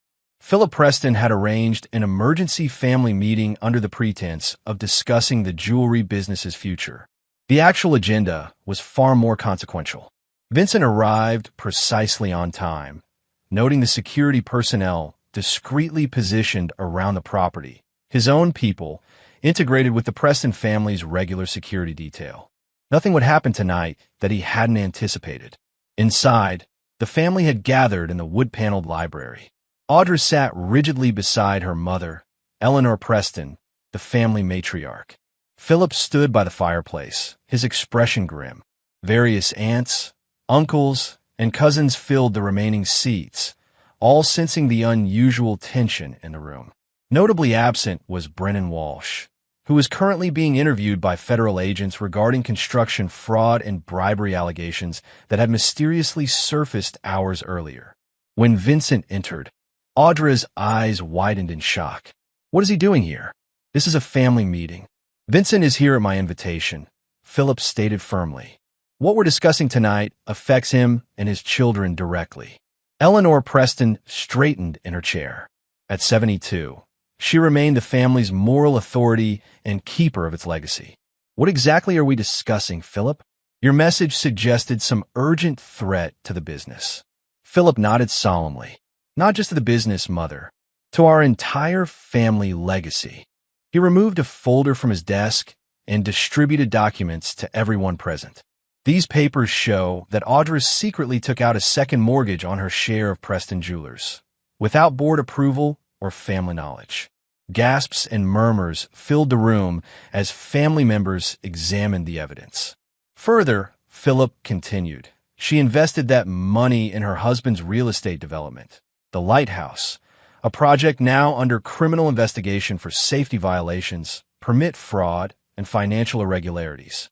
Philip Preston had arranged an emergency family meeting under the pretense of discussing the jewelry business's future. The actual agenda was far more consequential. Vincent arrived precisely on time, noting the security personnel discreetly positioned around the property, his own people, integrated with the Preston family's regular security detail. Nothing would happen tonight that he hadn't anticipated. Inside, the family had gathered in the wood-paneled library. Audra sat rigidly beside her mother, Eleanor Preston, the family matriarch. Philip stood by the fireplace, his expression grim. Various aunts, uncles, and cousins filled the remaining seats, all sensing the unusual tension in the room. Notably absent was Brennan Walsh, who was currently being interviewed by federal agents regarding construction fraud and bribery allegations that had mysteriously surfaced hours earlier. When Vincent entered, Audra's eyes widened in shock. What is he doing here? This is a family meeting. Vincent is here at my invitation, Philip stated firmly. What we're discussing tonight affects him and his children directly. Eleanor Preston straightened in her chair. At 72, she remained the family's moral authority and keeper of its legacy. What exactly are we discussing, Philip? Your message suggested some urgent threat to the business. Philip nodded solemnly. Not just to the business, Mother. To our entire family legacy. He removed a folder from his desk and distributed documents to everyone present. These papers show that Audra secretly took out a second mortgage on her share of Preston Jewelers, without board approval or family knowledge. Gasps and murmurs filled the room as family members examined the evidence. Further, Philip continued. She invested that money in her husband's real estate development, the Lighthouse, a project now under criminal investigation for safety violations, permit fraud, and financial irregularities.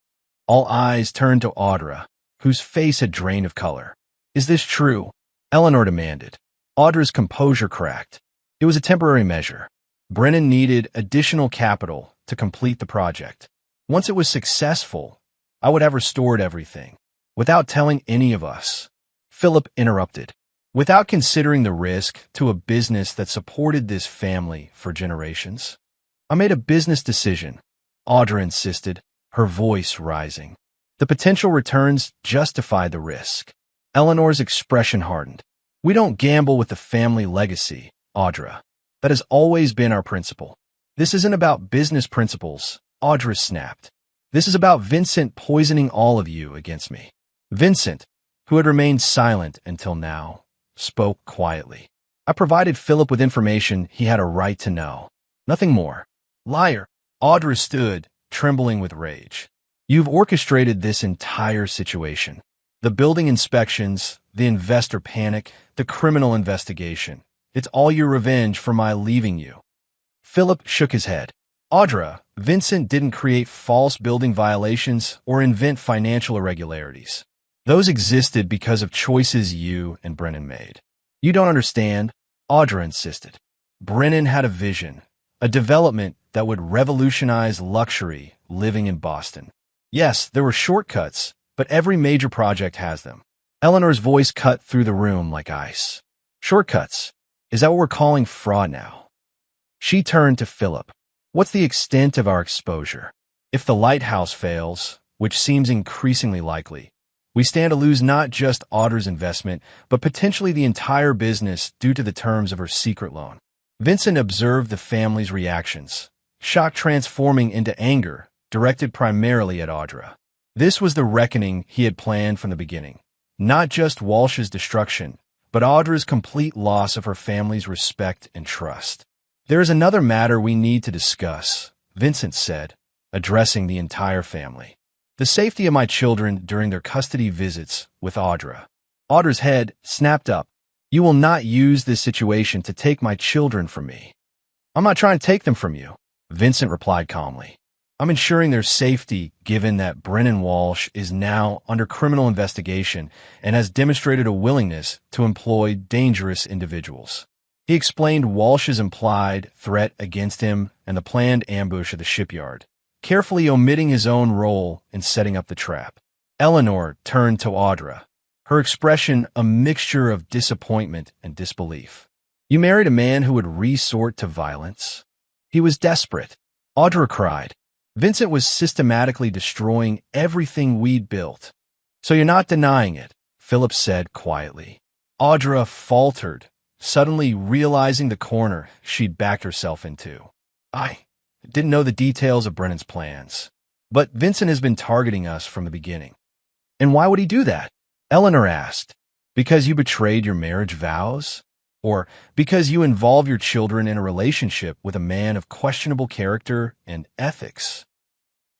All eyes turned to Audra, whose face had drained of color. Is this true? Eleanor demanded. Audra's composure cracked. It was a temporary measure. Brennan needed additional capital to complete the project. Once it was successful, I would have restored everything, without telling any of us. Philip interrupted. Without considering the risk to a business that supported this family for generations. I made a business decision, Audra insisted, her voice rising. The potential returns justified the risk. Eleanor's expression hardened. We don't gamble with the family legacy, Audra. That has always been our principle. This isn't about business principles, Audra snapped. This is about Vincent poisoning all of you against me. Vincent, who had remained silent until now, spoke quietly. I provided Philip with information he had a right to know. Nothing more. Liar. Audra stood, trembling with rage. You've orchestrated this entire situation. The building inspections, the investor panic, the criminal investigation. It's all your revenge for my leaving you. Philip shook his head. Audra, Vincent didn't create false building violations or invent financial irregularities. Those existed because of choices you and Brennan made. You don't understand, Audra insisted. Brennan had a vision, a development that would revolutionize luxury living in Boston. Yes, there were shortcuts, but every major project has them. Eleanor's voice cut through the room like ice. Shortcuts. Is that what we're calling fraud now? She turned to Philip. What's the extent of our exposure? If the Lighthouse fails, which seems increasingly likely, we stand to lose not just Audra's investment, but potentially the entire business due to the terms of her secret loan. Vincent observed the family's reactions, shock transforming into anger, directed primarily at Audra. This was the reckoning he had planned from the beginning. Not just Walsh's destruction, but Audra's complete loss of her family's respect and trust. There is another matter we need to discuss, Vincent said, addressing the entire family. The safety of my children during their custody visits with Audra. Audra's head snapped up. You will not use this situation to take my children from me. I'm not trying to take them from you, Vincent replied calmly. I'm ensuring their safety given that Brennan Walsh is now under criminal investigation and has demonstrated a willingness to employ dangerous individuals. He explained Walsh's implied threat against him and the planned ambush at the shipyard, carefully omitting his own role in setting up the trap. Eleanor turned to Audra, her expression a mixture of disappointment and disbelief. You married a man who would resort to violence? He was desperate. Audra cried. Vincent was systematically destroying everything we'd built. So you're not denying it, Philip said quietly. Audra faltered, suddenly realizing the corner she'd backed herself into. I didn't know the details of Brennan's plans, but Vincent has been targeting us from the beginning. And why would he do that? Eleanor asked. Because you betrayed your marriage vows? Or because you involve your children in a relationship with a man of questionable character and ethics?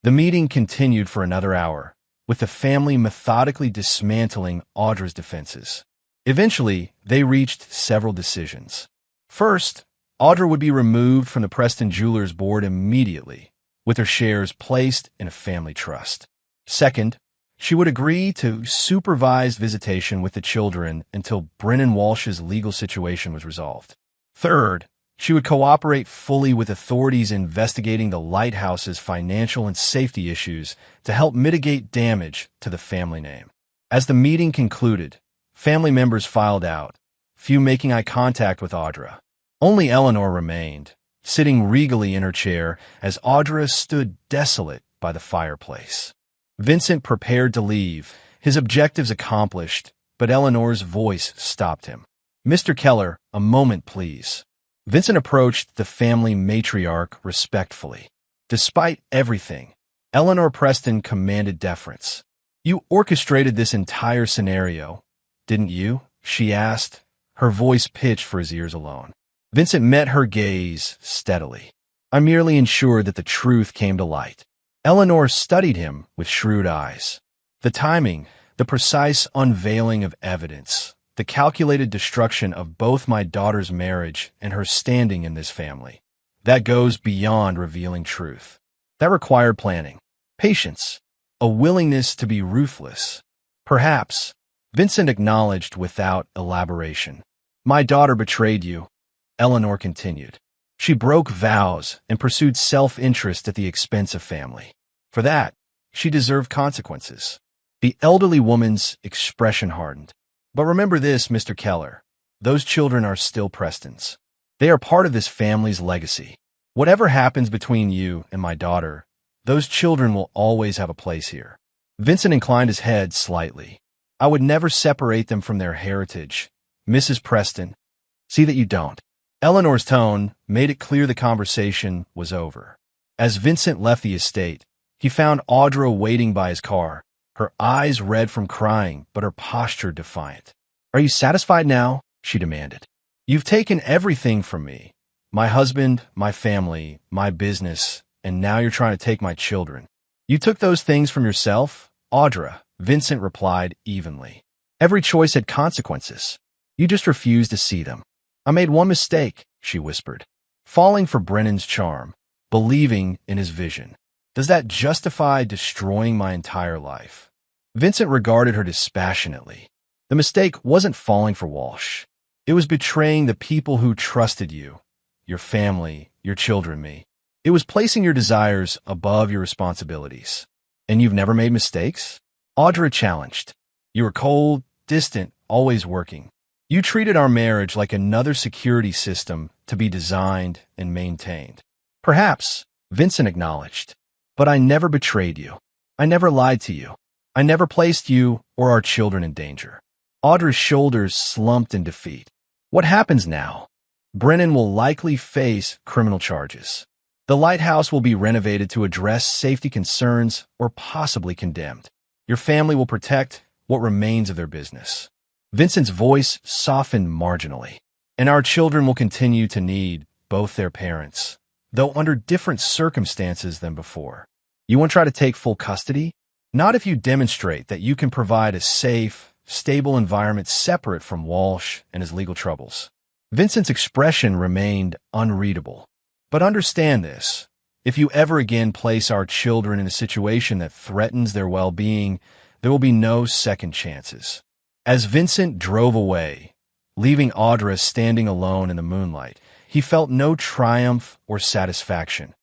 The meeting continued for another hour, with the family methodically dismantling Audra's defenses. Eventually, they reached several decisions. First, Audra would be removed from the Preston Jewelers board immediately, with her shares placed in a family trust. Second, she would agree to supervised visitation with the children until Brennan Walsh's legal situation was resolved. Third, she would cooperate fully with authorities investigating the Lighthouse's financial and safety issues to help mitigate damage to the family name. As the meeting concluded, family members filed out, few making eye contact with Audra. Only Eleanor remained, sitting regally in her chair as Audra stood desolate by the fireplace. Vincent prepared to leave, his objectives accomplished, but Eleanor's voice stopped him. "Mr. Keller, a moment, please." Vincent approached the family matriarch respectfully. Despite everything, Eleanor Preston commanded deference. "You orchestrated this entire scenario, didn't you?" she asked, her voice pitched for his ears alone. Vincent met her gaze steadily. "I merely ensured that the truth came to light." Eleanor studied him with shrewd eyes. "The timing, the precise unveiling of evidence, the calculated destruction of both my daughter's marriage and her standing in this family. That goes beyond revealing truth. That required planning, patience, a willingness to be ruthless." "Perhaps," Vincent acknowledged without elaboration. "My daughter betrayed you," Eleanor continued. "She broke vows and pursued self-interest at the expense of family. For that, she deserved consequences." The elderly woman's expression hardened. "But remember this, Mr. Keller. Those children are still Preston's. They are part of this family's legacy. Whatever happens between you and my daughter, those children will always have a place here." Vincent inclined his head slightly. "I would never separate them from their heritage. Mrs. Preston, see that you don't." Eleanor's tone made it clear the conversation was over. As Vincent left the estate, he found Audra waiting by his car, her eyes red from crying, but her posture defiant. "Are you satisfied now?" she demanded. "You've taken everything from me. My husband, my family, my business, and now you're trying to take my children. You took those things from yourself, Audra," Vincent replied evenly. "Every choice had consequences. You just refused to see them." "I made one mistake," she whispered. "Falling for Brennan's charm, believing in his vision. Does that justify destroying my entire life?" Vincent regarded her dispassionately. "The mistake wasn't falling for Walsh. It was betraying the people who trusted you, your family, your children, me. It was placing your desires above your responsibilities." "And you've never made mistakes?" Audra challenged. "You were cold, distant, always working. You treated our marriage like another security system to be designed and maintained." "Perhaps," Vincent acknowledged. "But I never betrayed you. I never lied to you. I never placed you or our children in danger." Audra's shoulders slumped in defeat. "What happens now?" "Brennan will likely face criminal charges. The lighthouse will be renovated to address safety concerns or possibly condemned. Your family will protect what remains of their business." Vincent's voice softened marginally. "And our children will continue to need both their parents, though under different circumstances than before. You won't try to take full custody? Not if you demonstrate that you can provide a safe, stable environment separate from Walsh and his legal troubles." Vincent's expression remained unreadable. "But understand this. If you ever again place our children in a situation that threatens their well-being, there will be no second chances." As Vincent drove away, leaving Audra standing alone in the moonlight, he felt no triumph or satisfaction,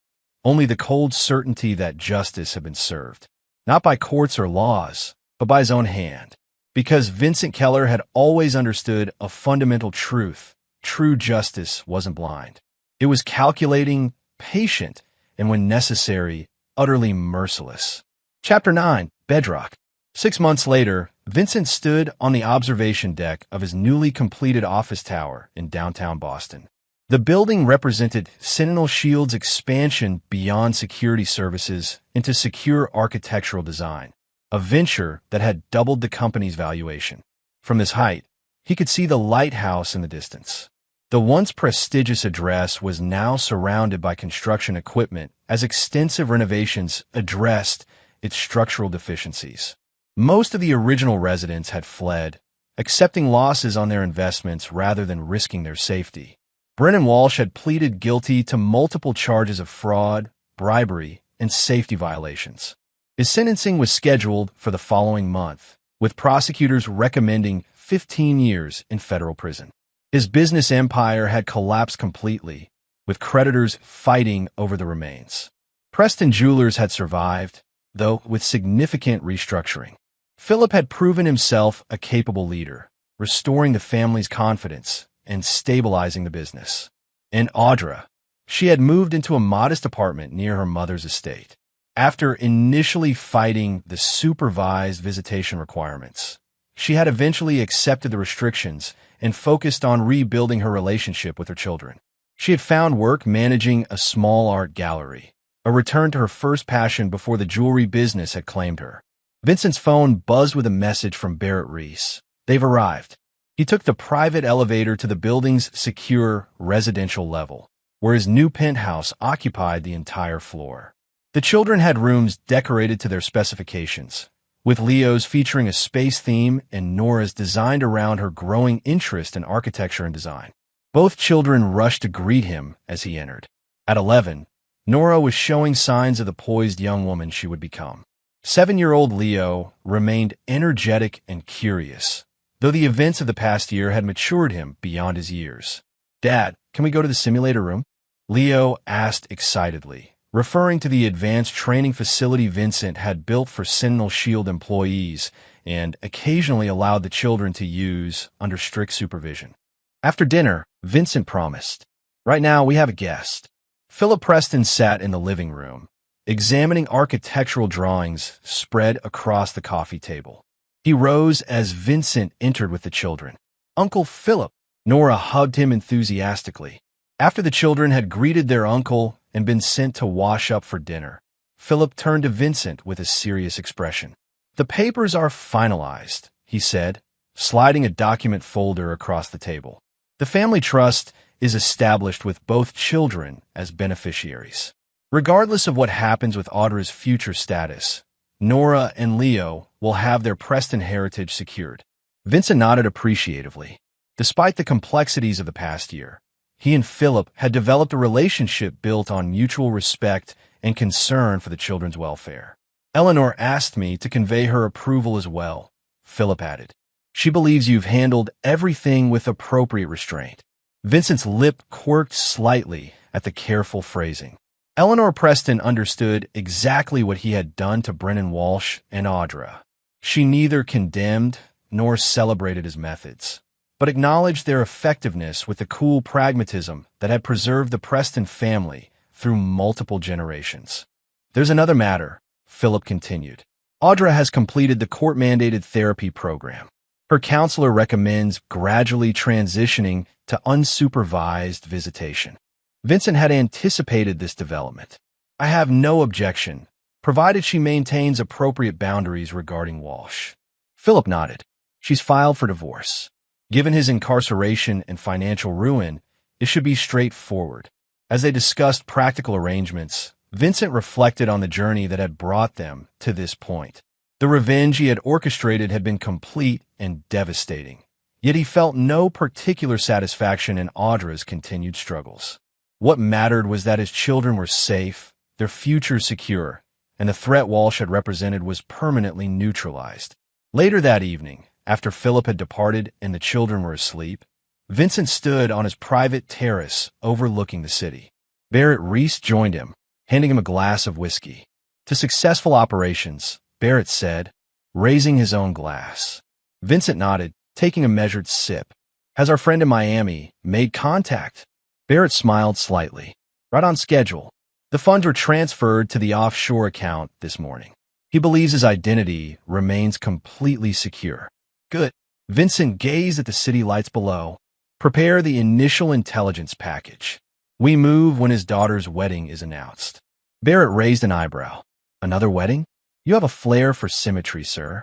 only the cold certainty that justice had been served. Not by courts or laws, but by his own hand. Because Vincent Keller had always understood a fundamental truth: true justice wasn't blind. It was calculating, patient, and when necessary, utterly merciless. Chapter 9, Bedrock. 6 months later, Vincent stood on the observation deck of his newly completed office tower in downtown Boston. The building represented Sentinel Shield's expansion beyond security services into secure architectural design, a venture that had doubled the company's valuation. From his height, he could see the lighthouse in the distance. The once prestigious address was now surrounded by construction equipment as extensive renovations addressed its structural deficiencies. Most of the original residents had fled, accepting losses on their investments rather than risking their safety. Brennan Walsh had pleaded guilty to multiple charges of fraud, bribery, and safety violations. His sentencing was scheduled for the following month, with prosecutors recommending 15 years in federal prison. His business empire had collapsed completely, with creditors fighting over the remains. Preston Jewelers had survived, though with significant restructuring. Philip had proven himself a capable leader, restoring the family's confidence and stabilizing the business. and Audra. She had moved into a modest apartment near her mother's estate. After initially fighting the supervised visitation requirements, she had eventually accepted the restrictions and focused on rebuilding her relationship with her children. She had found work managing a small art gallery, a return to her first passion before the jewelry business had claimed her. Vincent's phone buzzed with a message from Barrett Reese. They've arrived. He took the private elevator to the building's secure residential level, where his new penthouse occupied the entire floor. The children had rooms decorated to their specifications, with Leo's featuring a space theme and Nora's designed around her growing interest in architecture and design. Both children rushed to greet him as he entered. At 11, Nora was showing signs of the poised young woman she would become. 7-year-old Leo remained energetic and curious, though the events of the past year had matured him beyond his years. "Dad, can we go to the simulator room?" Leo asked excitedly, referring to the advanced training facility Vincent had built for Sentinel Shield employees and occasionally allowed the children to use under strict supervision. After dinner, Vincent promised. "Right now, we have a guest." Philip Preston sat in the living room, examining architectural drawings spread across the coffee table. He rose as Vincent entered with the children. "Uncle Philip!" Nora hugged him enthusiastically. After the children had greeted their uncle and been sent to wash up for dinner, Philip turned to Vincent with a serious expression. "The papers are finalized," he said, sliding a document folder across the table. "The family trust is established with both children as beneficiaries. Regardless of what happens with Audra's future status, Nora and Leo will have their Preston heritage secured." Vincent nodded appreciatively. Despite the complexities of the past year, he and Philip had developed a relationship built on mutual respect and concern for the children's welfare. "Eleanor asked me to convey her approval as well," Philip added. "She believes you've handled everything with appropriate restraint." Vincent's lip quirked slightly at the careful phrasing. Eleanor Preston understood exactly what he had done to Brennan Walsh and Audra. She neither condemned nor celebrated his methods, but acknowledged their effectiveness with the cool pragmatism that had preserved the Preston family through multiple generations. "There's another matter," Philip continued. "Audra has completed the court-mandated therapy program. Her counselor recommends gradually transitioning to unsupervised visitation." Vincent had anticipated this development. "I have no objection, provided she maintains appropriate boundaries regarding Walsh." Philip nodded. "She's filed for divorce. Given his incarceration and financial ruin, it should be straightforward." As they discussed practical arrangements, Vincent reflected on the journey that had brought them to this point. The revenge he had orchestrated had been complete and devastating, yet he felt no particular satisfaction in Audra's continued struggles. What mattered was that his children were safe, their future secure, and the threat Walsh had represented was permanently neutralized. Later that evening, after Philip had departed and the children were asleep, Vincent stood on his private terrace overlooking the city. Barrett Reese joined him, handing him a glass of whiskey. "To successful operations," Barrett said, raising his own glass. Vincent nodded, taking a measured sip. "Has our friend in Miami made contact?" Barrett smiled slightly. "Right on schedule. The funds were transferred to the offshore account this morning. He believes his identity remains completely secure." "Good." Vincent gazed at the city lights below. "Prepare the initial intelligence package. We move when his daughter's wedding is announced." Barrett raised an eyebrow. "Another wedding? You have a flair for symmetry, sir."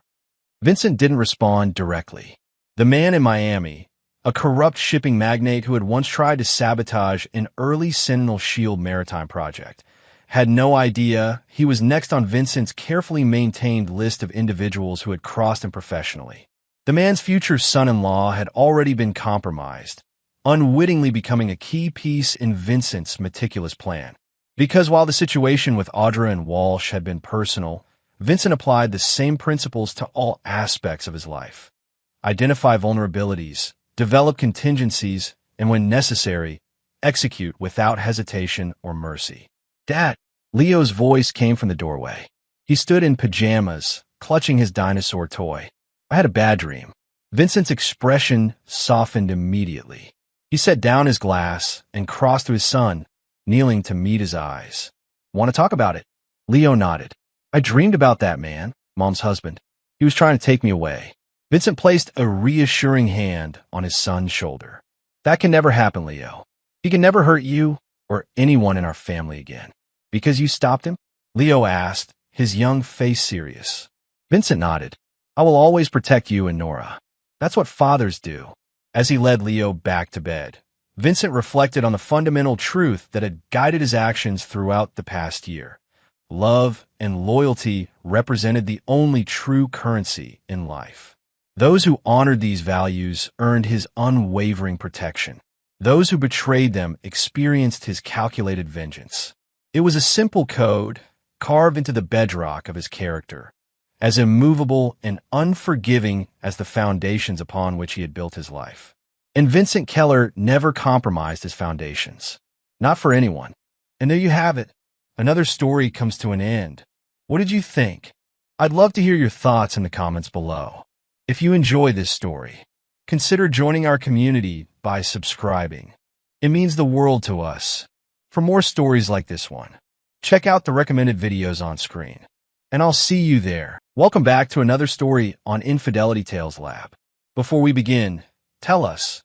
Vincent didn't respond directly. The man in Miami, a corrupt shipping magnate who had once tried to sabotage an early Sentinel Shield maritime project, had no idea he was next on Vincent's carefully maintained list of individuals who had crossed him professionally. The man's future son-in-law had already been compromised, unwittingly becoming a key piece in Vincent's meticulous plan. Because while the situation with Audra and Walsh had been personal, Vincent applied the same principles to all aspects of his life. Identify vulnerabilities, develop contingencies, and when necessary, execute without hesitation or mercy. "Dad!" Leo's voice came from the doorway. He stood in pajamas, clutching his dinosaur toy. "I had a bad dream." Vincent's expression softened immediately. He set down his glass and crossed to his son, kneeling to meet his eyes. Want to talk about it? Leo nodded. I dreamed about that man, Mom's husband. He was trying to take me away. Vincent placed a reassuring hand on his son's shoulder. That can never happen, Leo. He can never hurt you or anyone in our family again. Because you stopped him? Leo asked, his young face serious. Vincent nodded. I will always protect you and Nora. That's what fathers do. As he led Leo back to bed, Vincent reflected on the fundamental truth that had guided his actions throughout the past year. Love and loyalty represented the only true currency in life. Those who honored these values earned his unwavering protection. Those who betrayed them experienced his calculated vengeance. It was a simple code, carved into the bedrock of his character, as immovable and unforgiving as the foundations upon which he had built his life. And Vincent Keller never compromised his foundations. Not for anyone. And there you have it. Another story comes to an end. What did you think? I'd love to hear your thoughts in the comments below. If you enjoy this story, consider joining our community by subscribing. It means the world to us. For more stories like this one, check out the recommended videos on screen. And I'll see you there. Welcome back to another story on Infidelity Tales Lab. Before we begin, tell us,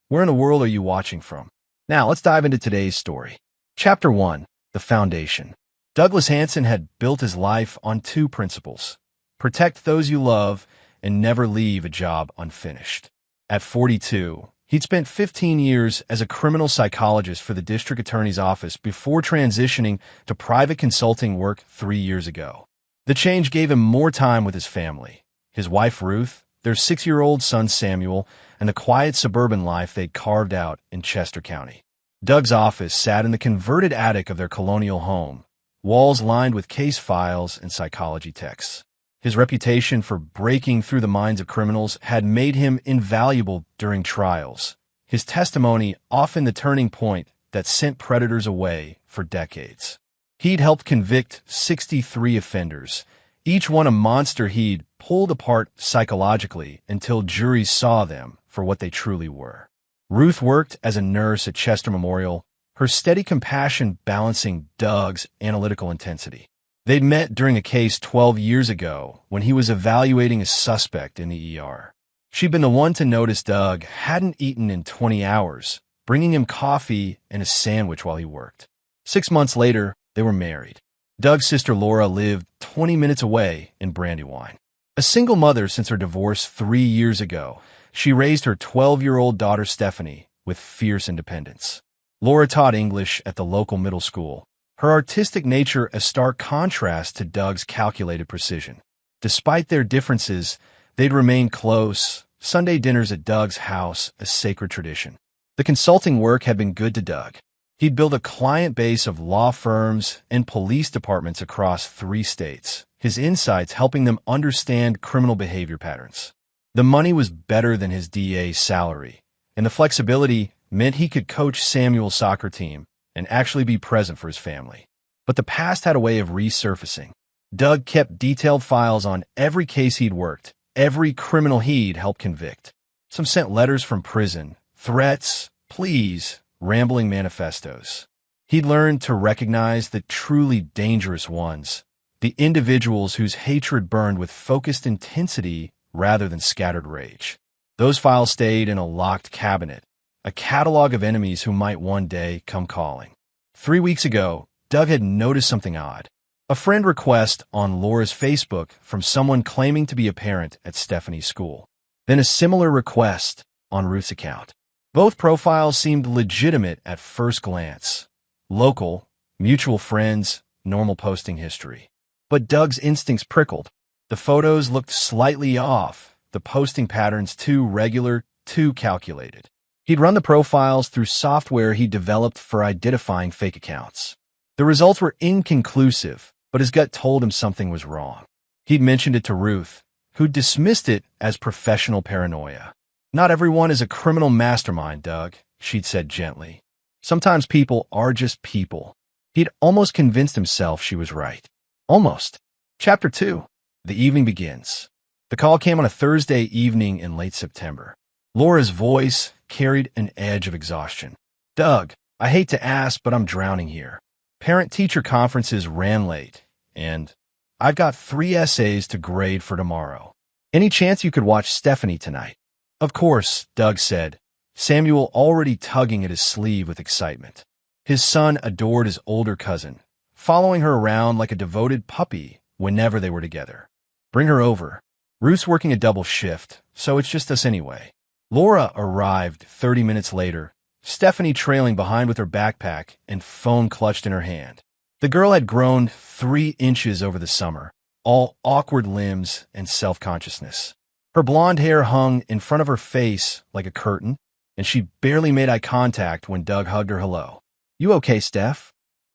where in the world are you watching from? Now, let's dive into today's story. Chapter 1, The Foundation. Douglas Hanson had built his life on two principles: protect those you love and never leave a job unfinished. At 42, he'd spent 15 years as a criminal psychologist for the district attorney's office before transitioning to private consulting work 3 years ago. The change gave him more time with his family, his wife Ruth, their 6-year-old son Samuel, and the quiet suburban life they'd carved out in Chester County. Doug's office sat in the converted attic of their colonial home, walls lined with case files and psychology texts. His reputation for breaking through the minds of criminals had made him invaluable during trials, his testimony often the turning point that sent predators away for decades. He'd helped convict 63 offenders, each one a monster he'd pulled apart psychologically until juries saw them for what they truly were. Ruth worked as a nurse at Chester Memorial, her steady compassion balancing Doug's analytical intensity. They'd met during a case 12 years ago when he was evaluating a suspect in the ER. She'd been the one to notice Doug hadn't eaten in 20 hours, bringing him coffee and a sandwich while he worked. 6 months later, they were married. Doug's sister Laura lived 20 minutes away in Brandywine. A single mother since her divorce 3 years ago, she raised her 12-year-old daughter Stephanie with fierce independence. Laura taught English at the local middle school, her artistic nature a stark contrast to Doug's calculated precision. Despite their differences, they'd remained close, Sunday dinners at Doug's house a sacred tradition. The consulting work had been good to Doug. He'd built a client base of law firms and police departments across 3 states, his insights helping them understand criminal behavior patterns. The money was better than his DA salary, and the flexibility meant he could coach Samuel's soccer team and actually be present for his family. But the past had a way of resurfacing. Doug kept detailed files on every case he'd worked, every criminal he'd helped convict. Some sent letters from prison, threats, pleas, rambling manifestos. He'd learned to recognize the truly dangerous ones, the individuals whose hatred burned with focused intensity rather than scattered rage. Those files stayed in a locked cabinet, a catalog of enemies who might one day come calling. 3 weeks ago, Doug had noticed something odd. A friend request on Laura's Facebook from someone claiming to be a parent at Stephanie's school. Then a similar request on Ruth's account. Both profiles seemed legitimate at first glance. Local, mutual friends, normal posting history. But Doug's instincts prickled. The photos looked slightly off, the posting patterns too regular, too calculated. He'd run the profiles through software he developed for identifying fake accounts. The results were inconclusive, but his gut told him something was wrong. He'd mentioned it to Ruth, who dismissed it as professional paranoia. Not everyone is a criminal mastermind, Doug, she'd said gently. Sometimes people are just people. He'd almost convinced himself she was right. Almost. Chapter 2. The evening begins. The call came on a Thursday evening in late September. Laura's voice carried an edge of exhaustion. Doug, I hate to ask, but I'm drowning here. Parent-teacher conferences ran late, and I've got 3 essays to grade for tomorrow. Any chance you could watch Stephanie tonight? Of course, Doug said, Samuel already tugging at his sleeve with excitement. His son adored his older cousin, following her around like a devoted puppy whenever they were together. Bring her over. Ruth's working a double shift, so it's just us anyway. Laura arrived 30 minutes later, Stephanie trailing behind with her backpack and phone clutched in her hand. The girl had grown 3 inches over the summer, all awkward limbs and self-consciousness. Her blonde hair hung in front of her face like a curtain, and she barely made eye contact when Doug hugged her hello. You okay, Steph?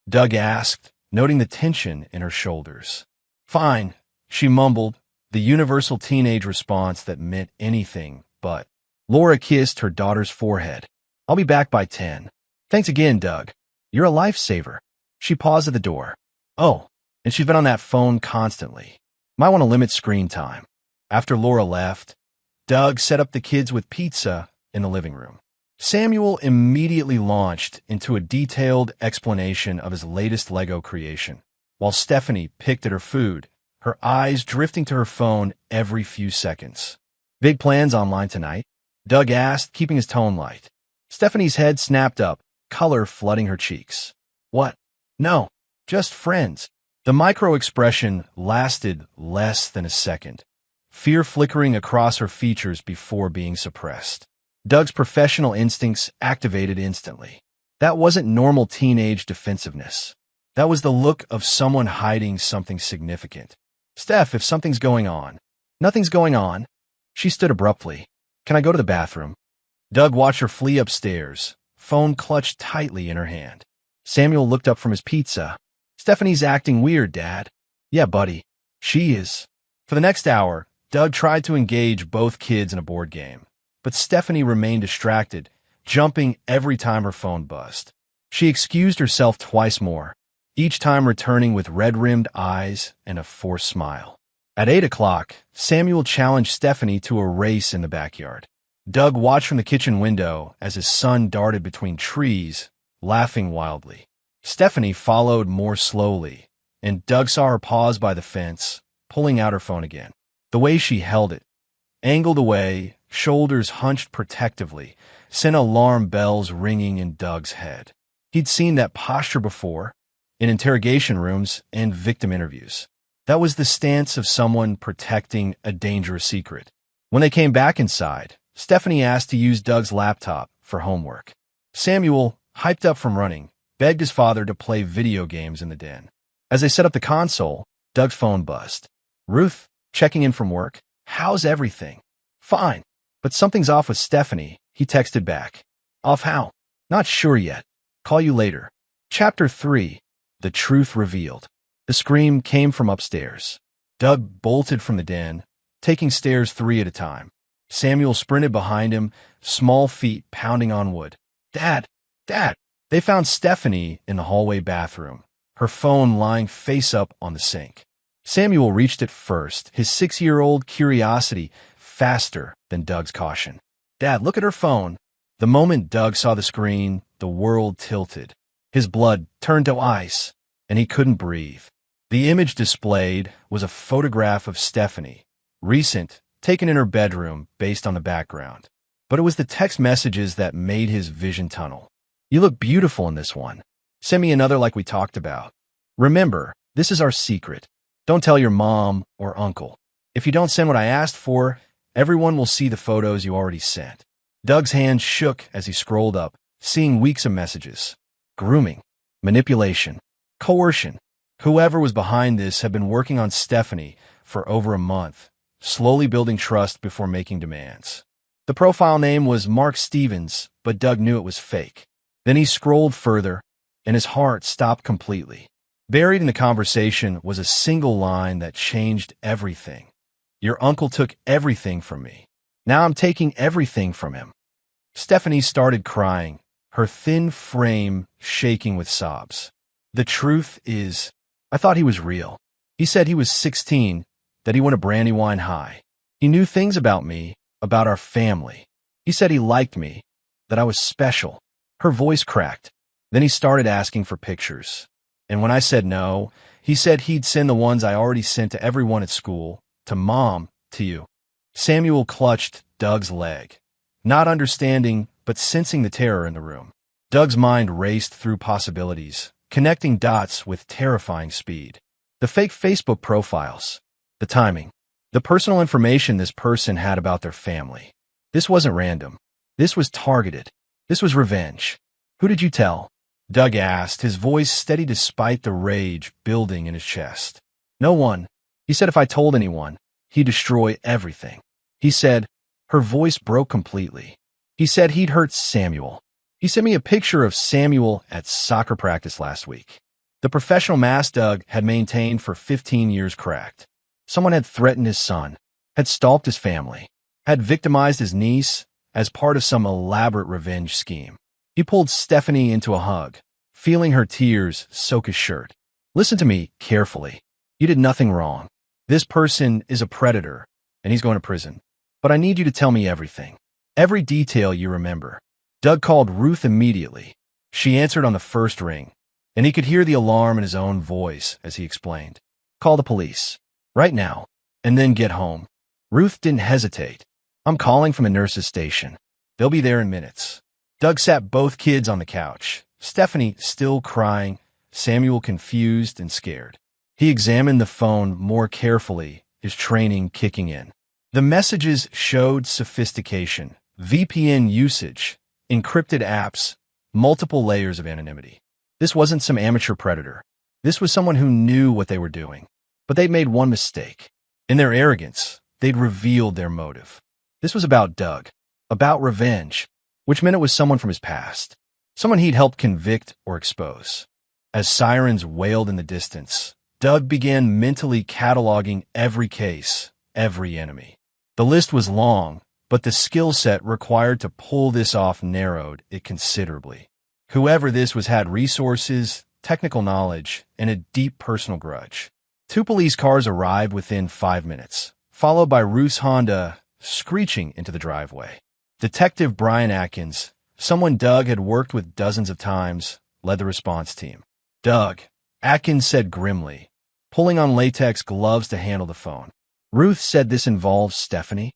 Doug asked, noting the tension in her shoulders. Fine, she mumbled, the universal teenage response that meant anything but. Laura kissed her daughter's forehead. I'll be back by 10. Thanks again, Doug. You're a lifesaver. She paused at the door. Oh, and she's been on that phone constantly. Might want to limit screen time. After Laura left, Doug set up the kids with pizza in the living room. Samuel immediately launched into a detailed explanation of his latest Lego creation, while Stephanie picked at her food, her eyes drifting to her phone every few seconds. Big plans online tonight? Doug asked, keeping his tone light. Stephanie's head snapped up, color flooding her cheeks. What? No, just friends. The micro-expression lasted less than a second, fear flickering across her features before being suppressed. Doug's professional instincts activated instantly. That wasn't normal teenage defensiveness. That was the look of someone hiding something significant. Steph, if something's going on. Nothing's going on. She stood abruptly. Can I go to the bathroom? Doug watched her flee upstairs, phone clutched tightly in her hand. Samuel looked up from his pizza. Stephanie's acting weird, Dad. Yeah, buddy. She is. For the next hour, Doug tried to engage both kids in a board game, but Stephanie remained distracted, jumping every time her phone buzzed. She excused herself twice more, each time returning with red-rimmed eyes and a forced smile. At 8 o'clock, Samuel challenged Stephanie to a race in the backyard. Doug watched from the kitchen window as his son darted between trees, laughing wildly. Stephanie followed more slowly, and Doug saw her pause by the fence, pulling out her phone again. The way she held it, angled away, shoulders hunched protectively, sent alarm bells ringing in Doug's head. He'd seen that posture before, in interrogation rooms and victim interviews. That was the stance of someone protecting a dangerous secret. When they came back inside, Stephanie asked to use Doug's laptop for homework. Samuel, hyped up from running, begged his father to play video games in the den. As they set up the console, Doug's phone buzzed. Ruth, checking in from work. How's everything? Fine. But something's off with Stephanie, he texted back. Off how? Not sure yet. Call you later. Chapter 3. The Truth Revealed. The scream came from upstairs. Doug bolted from the den, taking stairs 3 at a time. Samuel sprinted behind him, small feet pounding on wood. Dad! Dad! They found Stephanie in the hallway bathroom, her phone lying face up on the sink. Samuel reached it first, his 6-year-old curiosity faster than Doug's caution. Dad, look at her phone. The moment Doug saw the screen, the world tilted. His blood turned to ice, and he couldn't breathe. The image displayed was a photograph of Stephanie, recent, taken in her bedroom based on the background. But it was the text messages that made his vision tunnel. You look beautiful in this one. Send me another like we talked about. Remember, this is our secret. Don't tell your mom or uncle. If you don't send what I asked for, everyone will see the photos you already sent. Doug's hand shook as he scrolled up, seeing weeks of messages. Grooming, manipulation, coercion. Whoever was behind this had been working on Stephanie for over a month, slowly building trust before making demands. The profile name was Mark Stevens, but Doug knew it was fake. Then he scrolled further, and his heart stopped completely. Buried in the conversation was a single line that changed everything. Your uncle took everything from me. Now I'm taking everything from him. Stephanie started crying, her thin frame shaking with sobs. The truth is, I thought he was real. He said he was 16, that he went to Brandywine High. He knew things about me, about our family. He said he liked me, that I was special. Her voice cracked. Then he started asking for pictures. And when I said no, he said he'd send the ones I already sent to everyone at school, to Mom, to you. Samuel clutched Doug's leg, not understanding, but sensing the terror in the room. Doug's mind raced through possibilities, connecting dots with terrifying speed. The fake Facebook profiles, the timing, the personal information this person had about their family. This wasn't random. This was targeted. This was revenge. Who did you tell? Doug asked, his voice steady despite the rage building in his chest. No one. He said if I told anyone, he'd destroy everything. He said, her voice broke completely. He said he'd hurt Samuel. He sent me a picture of Samuel at soccer practice last week. The professional mask Doug had maintained for 15 years cracked. Someone had threatened his son, had stalked his family, had victimized his niece as part of some elaborate revenge scheme. He pulled Stephanie into a hug, feeling her tears soak his shirt. Listen to me carefully. You did nothing wrong. This person is a predator, and he's going to prison. But I need you to tell me everything. Every detail you remember. Doug called Ruth immediately. She answered on the first ring, and he could hear the alarm in his own voice as he explained. Call the police. Right now. And then get home. Ruth didn't hesitate. I'm calling from a nurse's station. They'll be there in minutes. Doug sat both kids on the couch, Stephanie still crying, Samuel confused and scared. He examined the phone more carefully, his training kicking in. The messages showed sophistication, VPN usage, encrypted apps, multiple layers of anonymity. This wasn't some amateur predator. This was someone who knew what they were doing. But they'd made one mistake. In their arrogance, they'd revealed their motive. This was about Doug, about revenge, which meant it was someone from his past, someone he'd helped convict or expose. As sirens wailed in the distance, Doug began mentally cataloging every case, every enemy. The list was long, but the skill set required to pull this off narrowed it considerably. Whoever this was had resources, technical knowledge, and a deep personal grudge. 2 police cars arrived within 5 minutes, followed by Ruth's Honda screeching into the driveway. Detective Brian Atkins, someone Doug had worked with dozens of times, led the response team. Doug, Atkins said grimly, pulling on latex gloves to handle the phone. Ruth said this involves Stephanie.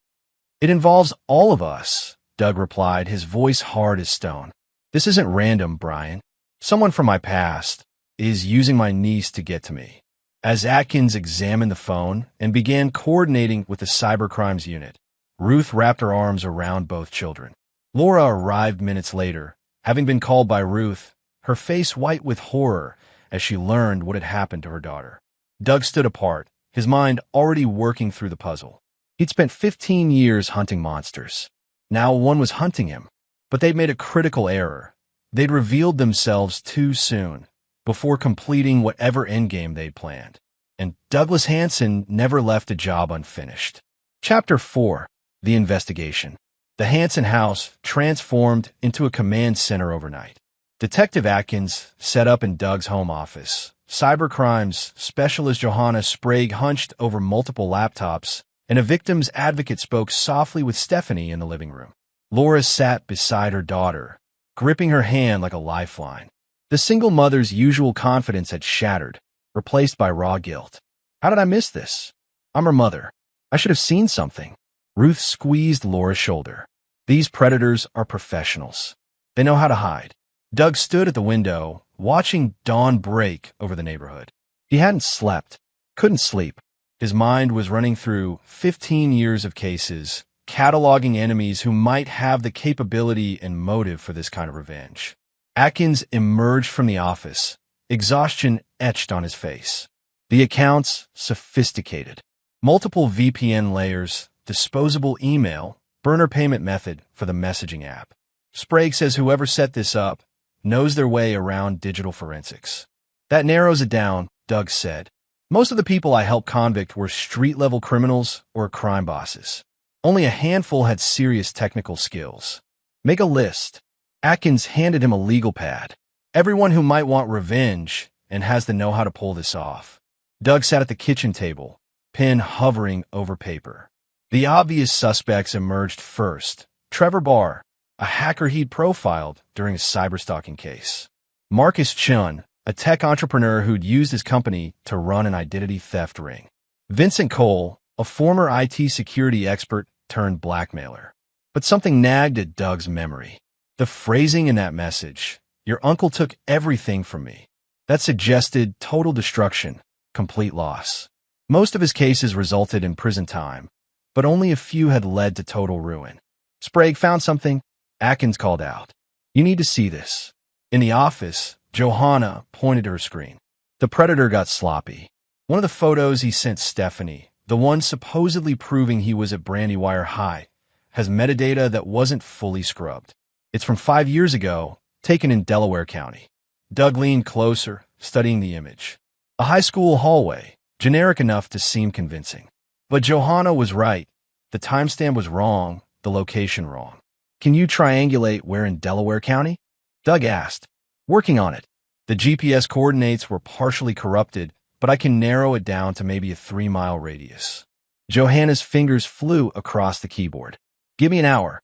It involves all of us, Doug replied, his voice hard as stone. This isn't random, Brian. Someone from my past is using my niece to get to me. As Atkins examined the phone and began coordinating with the cybercrimes unit, Ruth wrapped her arms around both children. Laura arrived minutes later, having been called by Ruth, her face white with horror as she learned what had happened to her daughter. Doug stood apart, his mind already working through the puzzle. He'd spent 15 years hunting monsters. Now one was hunting him, but they'd made a critical error. They'd revealed themselves too soon, before completing whatever endgame they'd planned. And Douglas Hansen never left a job unfinished. Chapter 4. The Investigation. The Hansen house transformed into a command center overnight. Detective Atkins set up in Doug's home office. Cybercrimes specialist Johanna Sprague hunched over multiple laptops, and a victim's advocate spoke softly with Stephanie in the living room. Laura sat beside her daughter, gripping her hand like a lifeline. The single mother's usual confidence had shattered, replaced by raw guilt. How did I miss this? I'm her mother. I should have seen something. Ruth squeezed Laura's shoulder. These predators are professionals. They know how to hide. Doug stood at the window, watching dawn break over the neighborhood. He hadn't slept, couldn't sleep. His mind was running through 15 years of cases, cataloging enemies who might have the capability and motive for this kind of revenge. Atkins emerged from the office, exhaustion etched on his face. The accounts sophisticated. Multiple VPN layers, disposable email, burner payment method for the messaging app. Sprague says whoever set this up knows their way around digital forensics. That narrows it down, Doug said. Most of the people I helped convict were street-level criminals or crime bosses. Only a handful had serious technical skills. Make a list. Atkins handed him a legal pad. Everyone who might want revenge and has the know-how to pull this off. Doug sat at the kitchen table, pen hovering over paper. The obvious suspects emerged first, Trevor Barr, a hacker he'd profiled during a cyberstalking case. Marcus Chun, a tech entrepreneur who'd used his company to run an identity theft ring. Vincent Cole, a former IT security expert turned blackmailer. But something nagged at Doug's memory. The phrasing in that message, "Your uncle took everything from me," that suggested total destruction, complete loss. Most of his cases resulted in prison time, but only a few had led to total ruin. Sprague found something. Atkins called out, "You need to see this." In the office, Johanna pointed to her screen. The predator got sloppy. One of the photos he sent Stephanie, the one supposedly proving he was at Brandywire High, has metadata that wasn't fully scrubbed. It's from 5 years ago, taken in Delaware County. Doug leaned closer, studying the image. A high school hallway, generic enough to seem convincing. But Johanna was right. The timestamp was wrong, the location wrong. "Can you triangulate where in Delaware County?" Doug asked. "Working on it. The GPS coordinates were partially corrupted, but I can narrow it down to maybe a 3-mile radius." Johanna's fingers flew across the keyboard. "Give me an hour."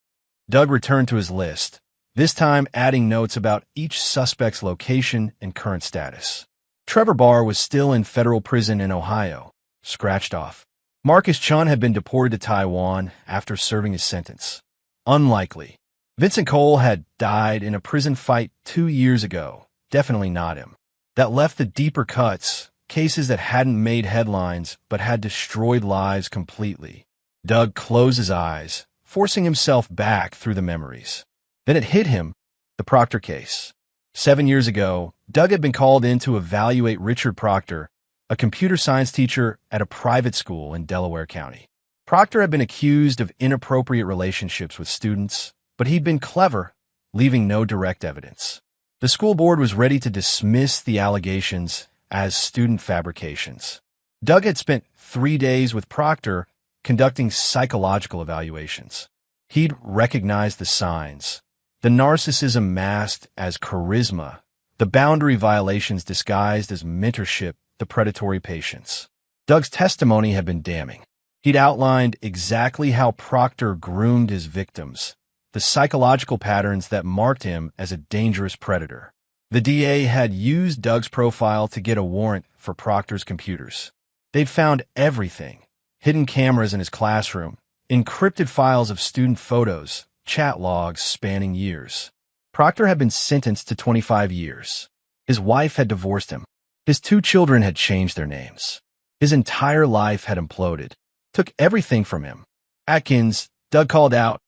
Doug returned to his list, this time adding notes about each suspect's location and current status. Trevor Barr was still in federal prison in Ohio, scratched off. Marcus Chun had been deported to Taiwan after serving his sentence. Unlikely. Vincent Cole had died in a prison fight 2 years ago. Definitely not him. That left the deeper cuts, cases that hadn't made headlines but had destroyed lives completely. Doug closed his eyes, forcing himself back through the memories. Then it hit him, the Proctor case. 7 years ago, Doug had been called in to evaluate Richard Proctor, a computer science teacher at a private school in Delaware County. Proctor had been accused of inappropriate relationships with students, but he'd been clever, leaving no direct evidence. The school board was ready to dismiss the allegations as student fabrications. Doug had spent 3 days with Proctor conducting psychological evaluations. He'd recognized the signs, the narcissism masked as charisma, the boundary violations disguised as mentorship, the predatory patience. Doug's testimony had been damning. He'd outlined exactly how Proctor groomed his victims, the psychological patterns that marked him as a dangerous predator. The DA had used Doug's profile to get a warrant for Proctor's computers. They'd found everything: hidden cameras in his classroom, encrypted files of student photos, chat logs spanning years. Proctor had been sentenced to 25 years. His wife had divorced him. His 2 children had changed their names. His entire life had imploded. Took everything from him. "Atkins," Doug called out,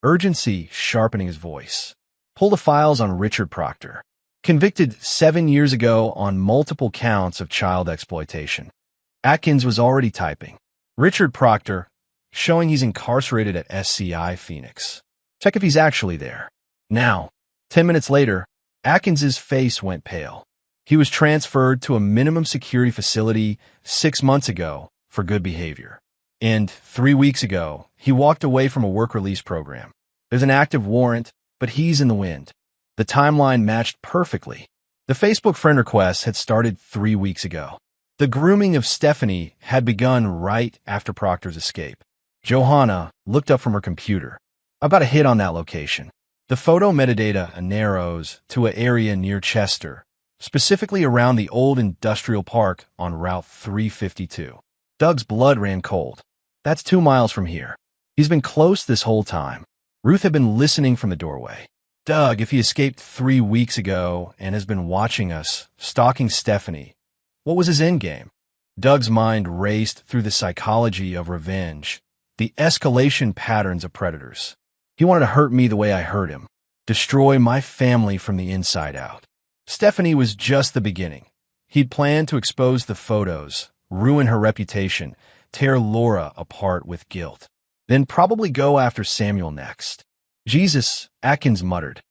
urgency sharpening his voice. "Pull the files on Richard Proctor. Convicted 7 years ago on multiple counts of child exploitation." Atkins was already typing. "Richard Proctor, showing he's incarcerated at SCI Phoenix. Check if he's actually there." Now, 10 minutes later, Atkins's face went pale. He was transferred to a minimum security facility 6 months ago for good behavior. And 3 weeks ago, he walked away from a work release program. There's an active warrant, but he's in the wind. The timeline matched perfectly. The Facebook friend requests had started 3 weeks ago. The grooming of Stephanie had begun right after Proctor's escape. Johanna looked up from her computer. "About a hit on that location. The photo metadata narrows to an area near Chester, specifically around the old industrial park on Route 352. Doug's blood ran cold. That's 2 miles from here. He's been close this whole time. Ruth had been listening from the doorway. Doug, if he escaped 3 weeks ago and has been watching us, stalking Stephanie, what was his endgame? Doug's mind raced through the psychology of revenge, the escalation patterns of predators. He wanted to hurt me the way I hurt him, destroy my family from the inside out. Stephanie was just the beginning. He'd planned to expose the photos, ruin her reputation, tear Laura apart with guilt, then probably go after Samuel next. "Jesus," Atkins muttered.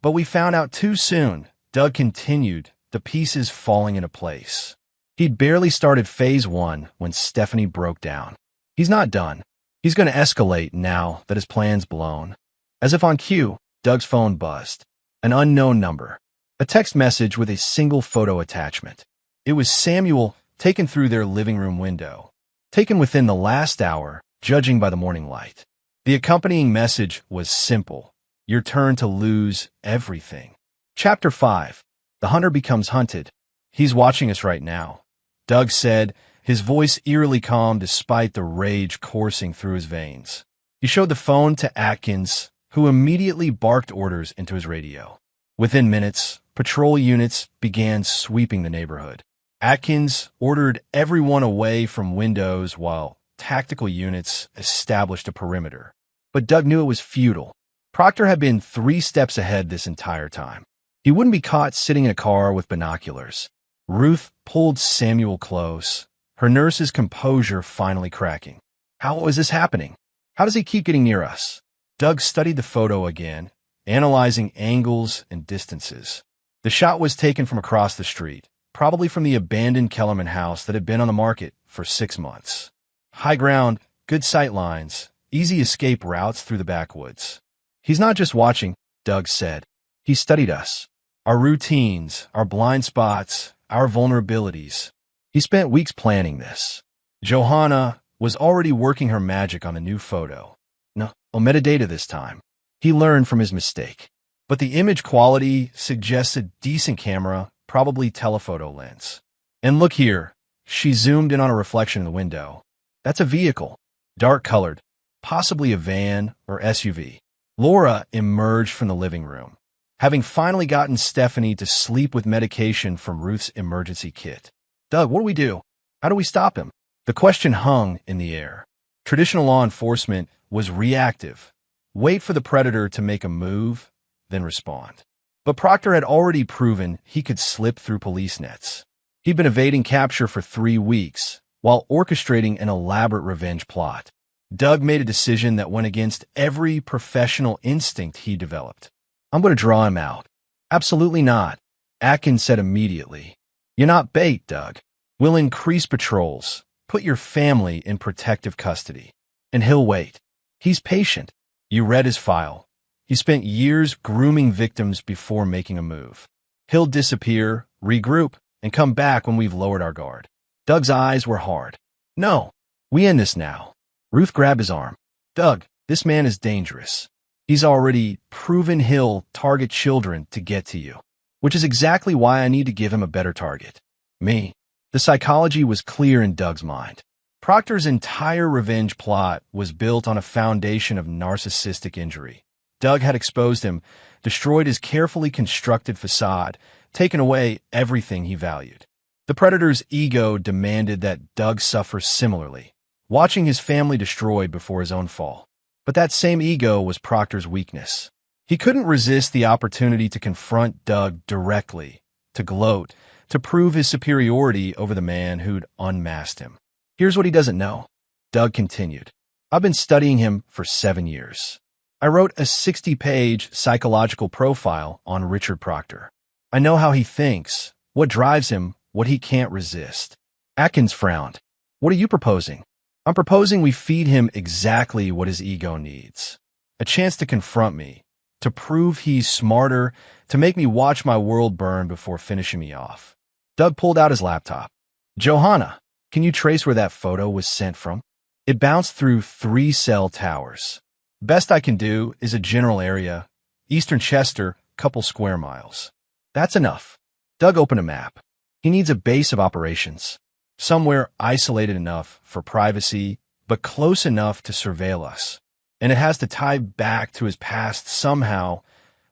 "But we found out too soon," Doug continued, the pieces falling into place. He'd barely started phase 1 when Stephanie broke down. He's not done. He's going to escalate now that his plan's blown. As if on cue, Doug's phone buzzed. An unknown number. A text message with a single photo attachment. It was Samuel, taken through their living room window. Taken within the last hour, judging by the morning light. The accompanying message was simple: your turn to lose everything. Chapter 5. The hunter becomes hunted. He's watching us right now, Doug said, his voice eerily calm despite the rage coursing through his veins. He showed the phone to Atkins, who immediately barked orders into his radio. Within minutes, patrol units began sweeping the neighborhood. Atkins ordered everyone away from windows while tactical units established a perimeter. But Doug knew it was futile. Proctor had been 3 steps ahead this entire time. He wouldn't be caught sitting in a car with binoculars. Ruth pulled Samuel close, her nurse's composure finally cracking. How is this happening? How does he keep getting near us? Doug studied the photo again, analyzing angles and distances. The shot was taken from across the street, probably from the abandoned Kellerman house that had been on the market for 6 months. High ground, good sight lines, easy escape routes through the backwoods. He's not just watching, Doug said. He studied us. Our routines, our blind spots, our vulnerabilities. He spent weeks planning this. Johanna was already working her magic on a new photo. No metadata this time. He learned from his mistake. But the image quality suggests a decent camera, probably telephoto lens. And look here, she zoomed in on a reflection in the window. That's a vehicle, dark-colored, possibly a van or SUV. Laura emerged from the living room, having finally gotten Stephanie to sleep with medication from Ruth's emergency kit. Doug, what do we do? How do we stop him? The question hung in the air. Traditional law enforcement was reactive. Wait for the predator to make a move, then respond. But Proctor had already proven he could slip through police nets. He'd been evading capture for 3 weeks, while orchestrating an elaborate revenge plot. Doug made a decision that went against every professional instinct he developed. I'm going to draw him out. Absolutely not, Atkins said immediately. You're not bait, Doug. We'll increase patrols, put your family in protective custody. And he'll wait. He's patient. You read his file. He spent years grooming victims before making a move. He'll disappear, regroup, and come back when we've lowered our guard. Doug's eyes were hard. No, we end this now. Ruth grabbed his arm. Doug, this man is dangerous. He's already proven he'll target children to get to you, which is exactly why I need to give him a better target. Me. The psychology was clear in Doug's mind. Proctor's entire revenge plot was built on a foundation of narcissistic injury. Doug had exposed him, destroyed his carefully constructed facade, taken away everything he valued. The predator's ego demanded that Doug suffer similarly, watching his family destroyed before his own fall. But that same ego was Proctor's weakness. He couldn't resist the opportunity to confront Doug directly, to gloat, to prove his superiority over the man who'd unmasked him. Here's what he doesn't know, Doug continued. I've been studying him for 7 years. I wrote a 60-page psychological profile on Richard Proctor. I know how he thinks, what drives him, what he can't resist. Atkins frowned. What are you proposing? I'm proposing we feed him exactly what his ego needs. A chance to confront me, to prove he's smarter, to make me watch my world burn before finishing me off. Doug pulled out his laptop. Johanna, can you trace where that photo was sent from? It bounced through 3 cell towers. Best I can do is a general area, Eastern Chester, couple square miles. That's enough. Doug opened a map. He needs a base of operations. Somewhere isolated enough for privacy, but close enough to surveil us. And it has to tie back to his past somehow.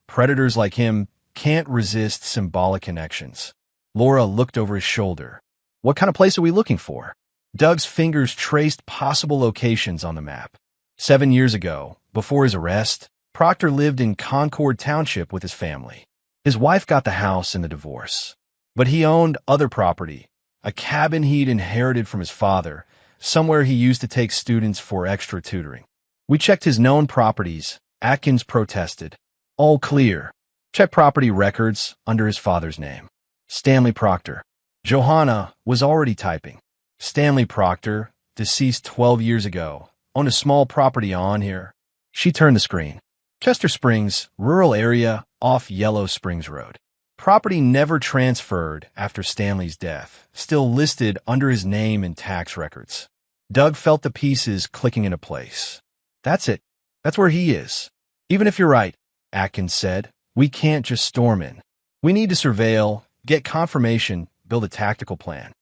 Predators like him can't resist symbolic connections. Laura looked over his shoulder. What kind of place are we looking for? Doug's fingers traced possible locations on the map. 7 years ago, before his arrest, Proctor lived in Concord Township with his family. His wife got the house in the divorce. But he owned other property, a cabin he'd inherited from his father, somewhere he used to take students for extra tutoring. We checked his known properties. Atkins protested. All clear. Check property records under his father's name. Stanley Proctor. Johanna was already typing. Stanley Proctor, deceased 12 years ago, owned a small property on here. She turned the screen. Chester Springs, rural area off Yellow Springs Road. Property never transferred after Stanley's death, still listed under his name in tax records. Doug felt the pieces clicking into place. That's it. That's where he is. Even if you're right, Atkins said, we can't just storm in. We need to surveil, get confirmation, build a tactical plan.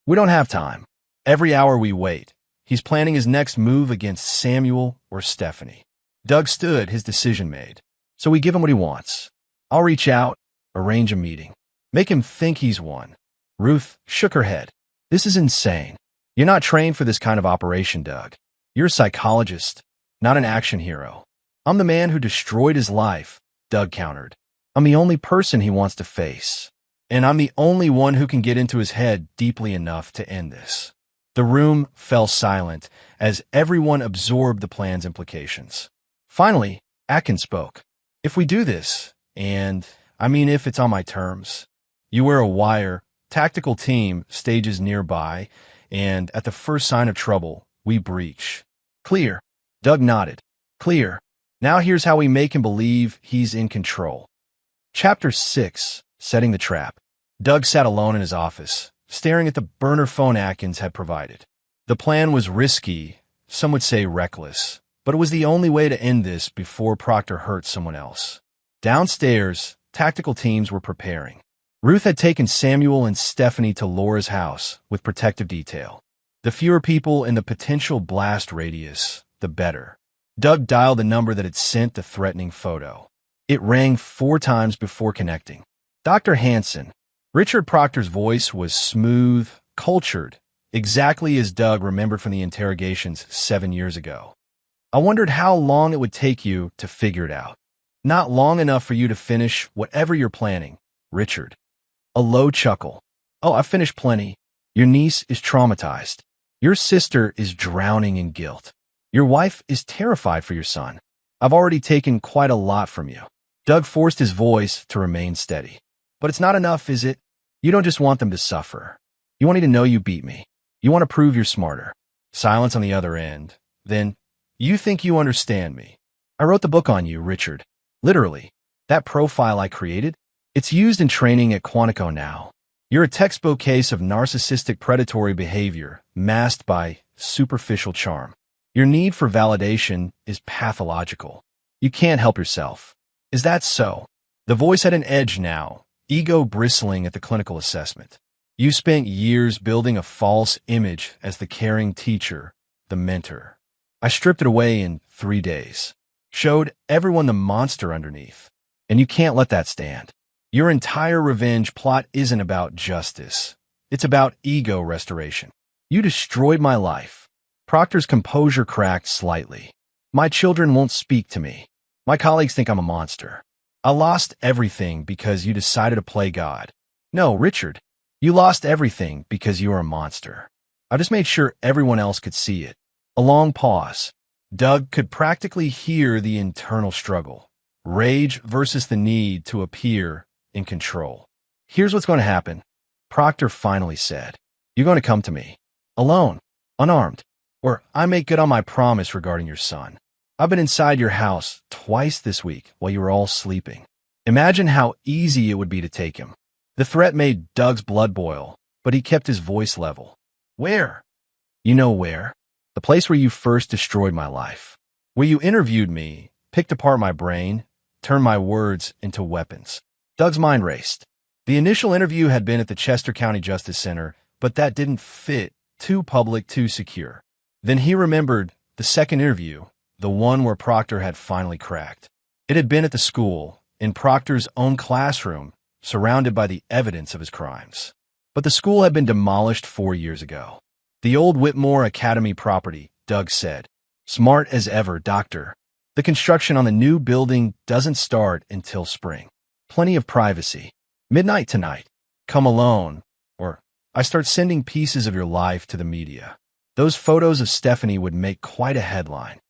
We don't have time. Every hour we wait, he's planning his next move against Samuel or Stephanie. Doug stood, his decision made. So we give him what he wants. I'll reach out, arrange a meeting. Make him think he's won. Ruth shook her head. This is insane. You're not trained for this kind of operation, Doug. You're a psychologist, not an action hero. I'm the man who destroyed his life, Doug countered. I'm the only person he wants to face. And I'm the only one who can get into his head deeply enough to end this. The room fell silent as everyone absorbed the plan's implications. Finally, Atkins spoke. If we do this, and I mean if it's on my terms, you wear a wire, tactical team stages nearby, and at the first sign of trouble, we breach. Clear. Doug nodded. Clear. Now here's how we make him believe he's in control. Chapter 6. Setting the Trap. Doug sat alone in his office, staring at the burner phone Atkins had provided. The plan was risky, some would say reckless, but it was the only way to end this before Proctor hurt someone else. Downstairs, tactical teams were preparing. Ruth had taken Samuel and Stephanie to Laura's house with protective detail. The fewer people in the potential blast radius, the better. Doug dialed the number that had sent the threatening photo. It rang 4 times before connecting. Dr. Hansen. Richard Proctor's voice was smooth, cultured, exactly as Doug remembered from the interrogations 7 years ago. I wondered how long it would take you to figure it out. Not long enough for you to finish whatever you're planning, Richard. A low chuckle. Oh, I've finished plenty. Your niece is traumatized. Your sister is drowning in guilt. Your wife is terrified for your son. I've already taken quite a lot from you. Doug forced his voice to remain steady. But it's not enough, is it? You don't just want them to suffer. You want me to know you beat me. You want to prove you're smarter. Silence on the other end. Then, you think you understand me. I wrote the book on you, Richard. Literally. That profile I created? It's used in training at Quantico now. You're a textbook case of narcissistic predatory behavior masked by superficial charm. Your need for validation is pathological. You can't help yourself. Is that so? The voice had an edge now, ego bristling at the clinical assessment. You spent years building a false image as the caring teacher, the mentor. I stripped it away in 3 days. Showed everyone the monster underneath. And you can't let that stand. Your entire revenge plot isn't about justice. It's about ego restoration. You destroyed my life. Proctor's composure cracked slightly. My children won't speak to me. My colleagues think I'm a monster. I lost everything because you decided to play God. No, Richard, you lost everything because you are a monster. I just made sure everyone else could see it. A long pause. Doug could practically hear the internal struggle. Rage versus the need to appear in control. Here's what's going to happen, Proctor finally said. You're going to come to me. Alone. Unarmed. Or I make good on my promise regarding your son. I've been inside your house twice this week while you were all sleeping. Imagine how easy it would be to take him. The threat made Doug's blood boil, but he kept his voice level. Where? You know where. The place where you first destroyed my life. Where you interviewed me, picked apart my brain, turned my words into weapons. Doug's mind raced. The initial interview had been at the Chester County Justice Center, but that didn't fit. Too public, too secure. Then he remembered the second interview, the one where Proctor had finally cracked. It had been at the school, in Proctor's own classroom, surrounded by the evidence of his crimes. But the school had been demolished 4 years ago. The old Whitmore Academy property, Doug said. Smart as ever, Doctor. The construction on the new building doesn't start until spring. Plenty of privacy. Midnight tonight. Come alone, or I start sending pieces of your life to the media. Those photos of Stephanie would make quite a headline.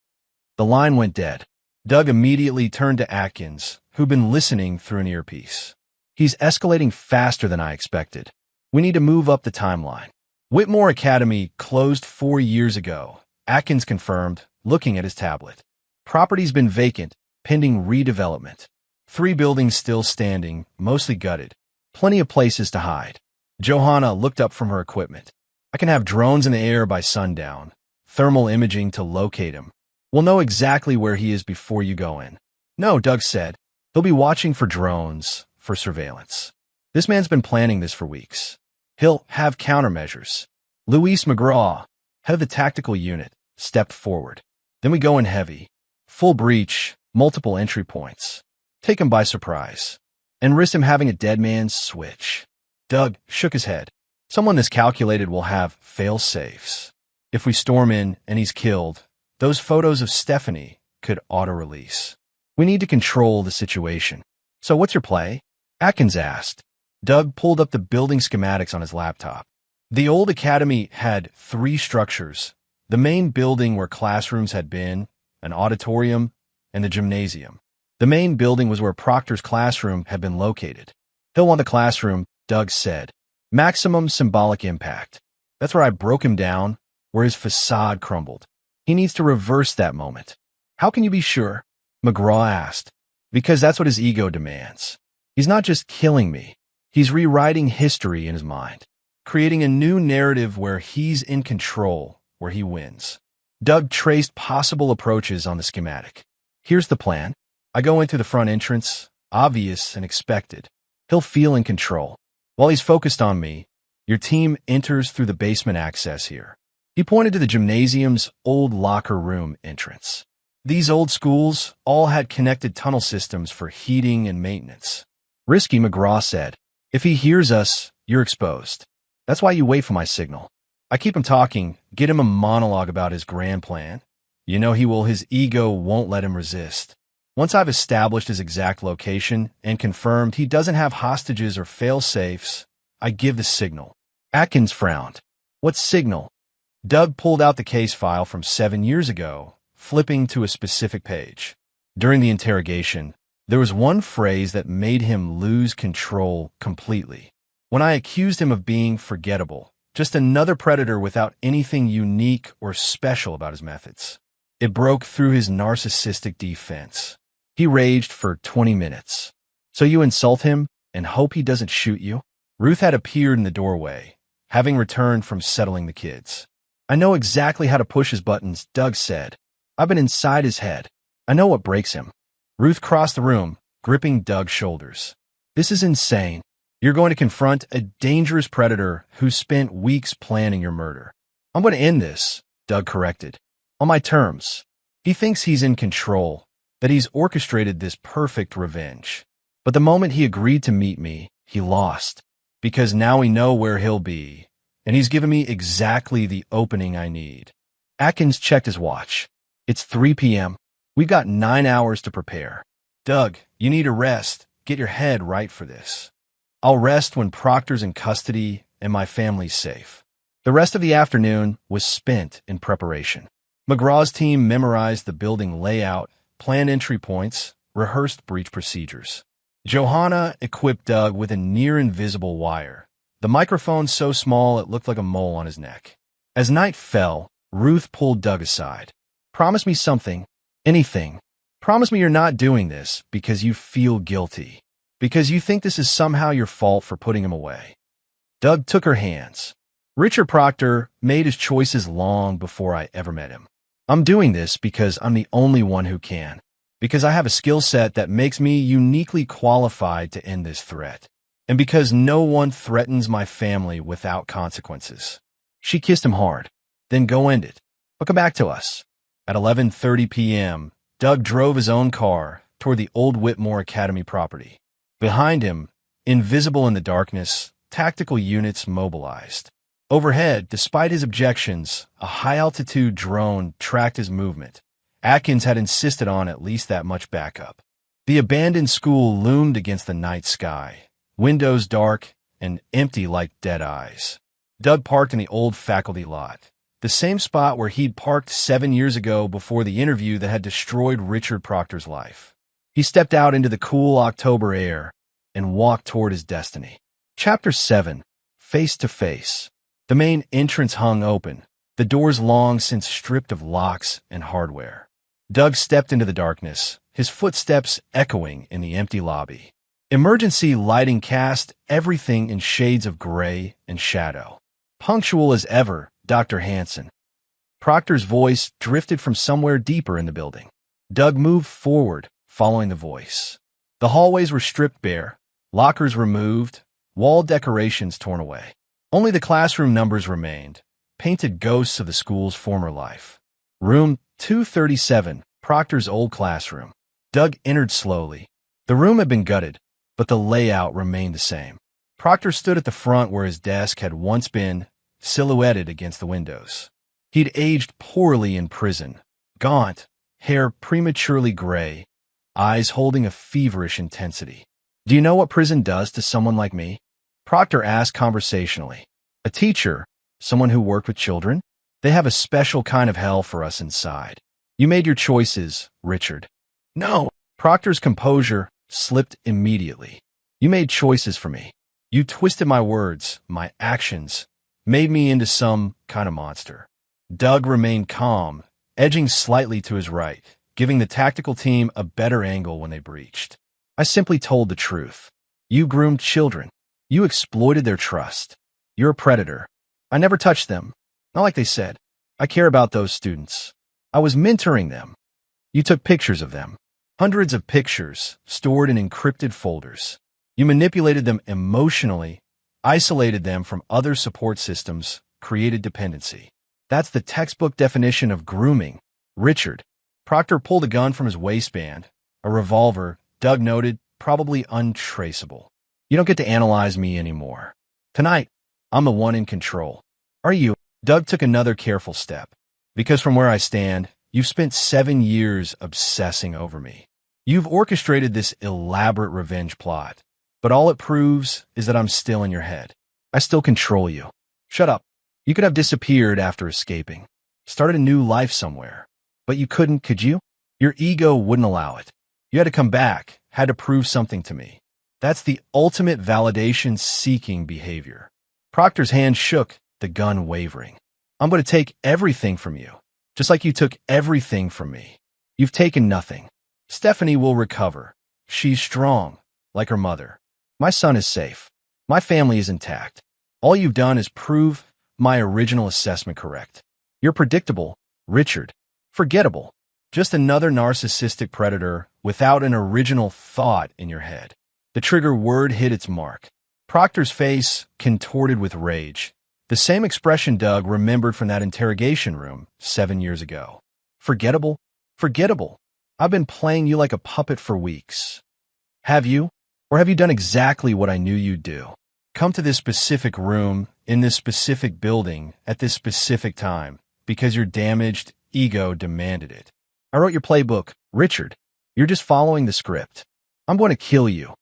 The line went dead. Doug immediately turned to Atkins, who'd been listening through an earpiece. He's escalating faster than I expected. We need to move up the timeline. Whitmore Academy closed 4 years ago, Atkins confirmed, looking at his tablet. Property's been vacant, pending redevelopment. 3 buildings still standing, mostly gutted. Plenty of places to hide. Johanna looked up from her equipment. I can have drones in the air by sundown. Thermal imaging to locate him. We'll know exactly where he is before you go in. No, Doug said. He'll be watching for drones, for surveillance. This man's been planning this for weeks. He'll have countermeasures. Luis McGraw, head of the tactical unit, stepped forward. Then we go in heavy. Full breach, multiple entry points. Take him by surprise. And risk him having a dead man's switch. Doug shook his head. Someone this calculated will have fail-safes. If we storm in and he's killed, those photos of Stephanie could auto-release. We need to control the situation. So what's your play? Atkins asked. Doug pulled up the building schematics on his laptop. The old academy had 3 structures. The main building where classrooms had been, an auditorium, and the gymnasium. The main building was where Proctor's classroom had been located. He'll want the classroom, Doug said. Maximum symbolic impact. That's where I broke him down, where his facade crumbled. He needs to reverse that moment. How can you be sure? McGraw asked. Because that's what his ego demands. He's not just killing me. He's rewriting history in his mind, creating a new narrative where he's in control, where he wins. Doug traced possible approaches on the schematic. Here's the plan. I go into the front entrance, obvious and expected. He'll feel in control. While he's focused on me, your team enters through the basement access here. He pointed to the gymnasium's old locker room entrance. These old schools all had connected tunnel systems for heating and maintenance. Risky, McGraw said. If he hears us, you're exposed. That's why you wait for my signal. I keep him talking, get him a monologue about his grand plan. You know his ego won't let him resist. Once I've established his exact location and confirmed he doesn't have hostages or fail-safes, I give the signal. Atkins frowned. What signal? Doug pulled out the case file from 7 years ago, flipping to a specific page. During the interrogation, there was one phrase that made him lose control completely. When I accused him of being forgettable, just another predator without anything unique or special about his methods. It broke through his narcissistic defense. He raged for 20 minutes. So you insult him and hope he doesn't shoot you? Ruth had appeared in the doorway, having returned from settling the kids. I know exactly how to push his buttons, Doug said. I've been inside his head. I know what breaks him. Ruth crossed the room, gripping Doug's shoulders. This is insane. You're going to confront a dangerous predator who spent weeks planning your murder. I'm going to end this, Doug corrected. On my terms. He thinks he's in control, that he's orchestrated this perfect revenge. But the moment he agreed to meet me, he lost. Because now we know where he'll be, and he's given me exactly the opening I need. Atkins checked his watch. It's 3 p.m. We've got 9 hours to prepare. Doug, you need a rest. Get your head right for this. I'll rest when Proctor's in custody and my family's safe. The rest of the afternoon was spent in preparation. McGraw's team memorized the building layout, planned entry points, rehearsed breach procedures. Johanna equipped Doug with a near-invisible wire, the microphone so small it looked like a mole on his neck. As night fell, Ruth pulled Doug aside. Promise me something, anything. Promise me you're not doing this because you feel guilty, because you think this is somehow your fault for putting him away. Doug took her hands. Richard Proctor made his choices long before I ever met him. I'm doing this because I'm the only one who can, because I have a skill set that makes me uniquely qualified to end this threat, and because no one threatens my family without consequences. She kissed him hard. Then go end it. But come back to us. At 11:30 p.m., Doug drove his own car toward the old Whitmore Academy property. Behind him, invisible in the darkness, tactical units mobilized. Overhead, despite his objections, a high-altitude drone tracked his movement. Atkins had insisted on at least that much backup. The abandoned school loomed against the night sky, windows dark and empty like dead eyes. Doug parked in the old faculty lot, the same spot where he'd parked 7 years ago before the interview that had destroyed Richard Proctor's life. He stepped out into the cool October air and walked toward his destiny. Chapter 7. Face to Face. The main entrance hung open, the doors long since stripped of locks and hardware. Doug stepped into the darkness, his footsteps echoing in the empty lobby. Emergency lighting cast everything in shades of gray and shadow. Punctual as ever, Dr. Hansen. Proctor's voice drifted from somewhere deeper in the building. Doug moved forward, following the voice. The hallways were stripped bare, lockers removed, wall decorations torn away. Only the classroom numbers remained, painted ghosts of the school's former life. Room 237, Proctor's old classroom. Doug entered slowly. The room had been gutted, but the layout remained the same. Proctor stood at the front where his desk had once been, silhouetted against the windows. He'd aged poorly in prison, gaunt, hair prematurely gray, eyes holding a feverish intensity. "Do you know what prison does to someone like me?" Proctor asked conversationally. "A teacher, someone who worked with children? They have a special kind of hell for us inside. You made your choices, Richard." "No." Proctor's composure slipped immediately. "You made choices for me. You twisted my words, my actions, made me into some kind of monster." Doug remained calm, edging slightly to his right, giving the tactical team a better angle when they breached. "I simply told the truth. You groomed children. You exploited their trust. You're a predator. I never touched them. Not like they said. I care about those students. I was mentoring them. You took pictures of them. Hundreds of pictures, stored in encrypted folders. You manipulated them emotionally, isolated them from other support systems, created dependency. That's the textbook definition of grooming, Richard." Proctor pulled a gun from his waistband, a revolver, Doug noted, probably untraceable. "You don't get to analyze me anymore. Tonight, I'm the one in control." "Are you?" Doug took another careful step. "Because from where I stand, you've spent 7 years obsessing over me. You've orchestrated this elaborate revenge plot, but all it proves is that I'm still in your head. I still control you. Shut up. You could have disappeared after escaping, started a new life somewhere. But you couldn't, could you? Your ego wouldn't allow it. You had to come back, had to prove something to me. That's the ultimate validation-seeking behavior." Proctor's hand shook, the gun wavering. "I'm going to take everything from you, just like you took everything from me. You've taken nothing. Stephanie will recover. She's strong, like her mother. My son is safe. My family is intact. All you've done is prove my original assessment correct. You're predictable, Richard. Forgettable. Just another narcissistic predator without an original thought in your head." The trigger word hit its mark. Proctor's face contorted with rage, the same expression Doug remembered from that interrogation room 7 years ago. "Forgettable? Forgettable. I've been playing you like a puppet for weeks. Have you? Or have you done exactly what I knew you'd do? Come to this specific room, in this specific building, at this specific time, because your damaged ego demanded it. I wrote your playbook, Richard. You're just following the script. I'm going to kill you."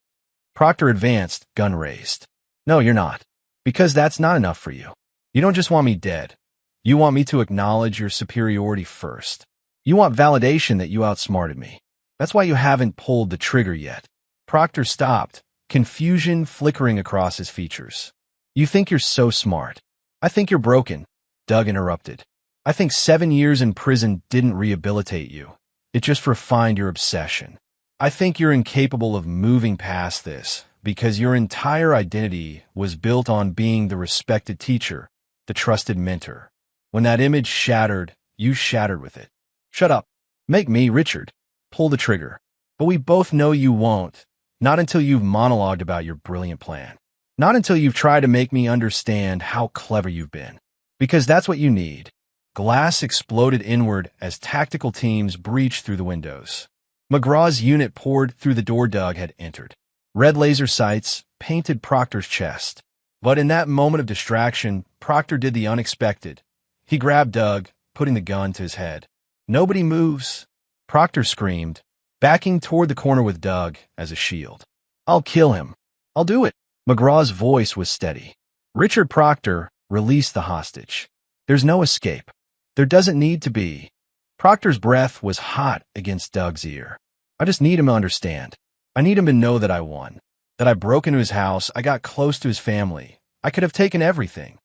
Proctor advanced, gun raised. "No, you're not. Because that's not enough for you. You don't just want me dead. You want me to acknowledge your superiority first. You want validation that you outsmarted me. That's why you haven't pulled the trigger yet." Proctor stopped, confusion flickering across his features. "You think you're so smart. I think you're broken," Doug interrupted. "I think 7 years in prison didn't rehabilitate you. It just refined your obsession. I think you're incapable of moving past this because your entire identity was built on being the respected teacher, the trusted mentor. When that image shattered, you shattered with it. Shut up. Make me, Richard. Pull the trigger. But we both know you won't. Not until you've monologued about your brilliant plan. Not until you've tried to make me understand how clever you've been. Because that's what you need." Glass exploded inward as tactical teams breached through the windows. McGraw's unit poured through the door Doug had entered. Red laser sights painted Proctor's chest. But in that moment of distraction, Proctor did the unexpected. He grabbed Doug, putting the gun to his head. "Nobody moves," Proctor screamed, backing toward the corner with Doug as a shield. "I'll kill him. I'll do it." McGraw's voice was steady. "Richard Proctor, release the hostage. There's no escape. There doesn't need to be." Proctor's breath was hot against Doug's ear. "I just need him to understand. I need him to know that I won. That I broke into his house, I got close to his family. I could have taken everything."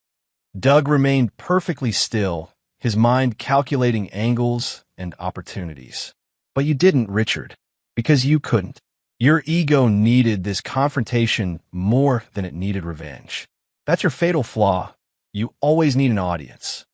Doug remained perfectly still, his mind calculating angles and opportunities. "But you didn't, Richard, because you couldn't. Your ego needed this confrontation more than it needed revenge. That's your fatal flaw. You always need an audience."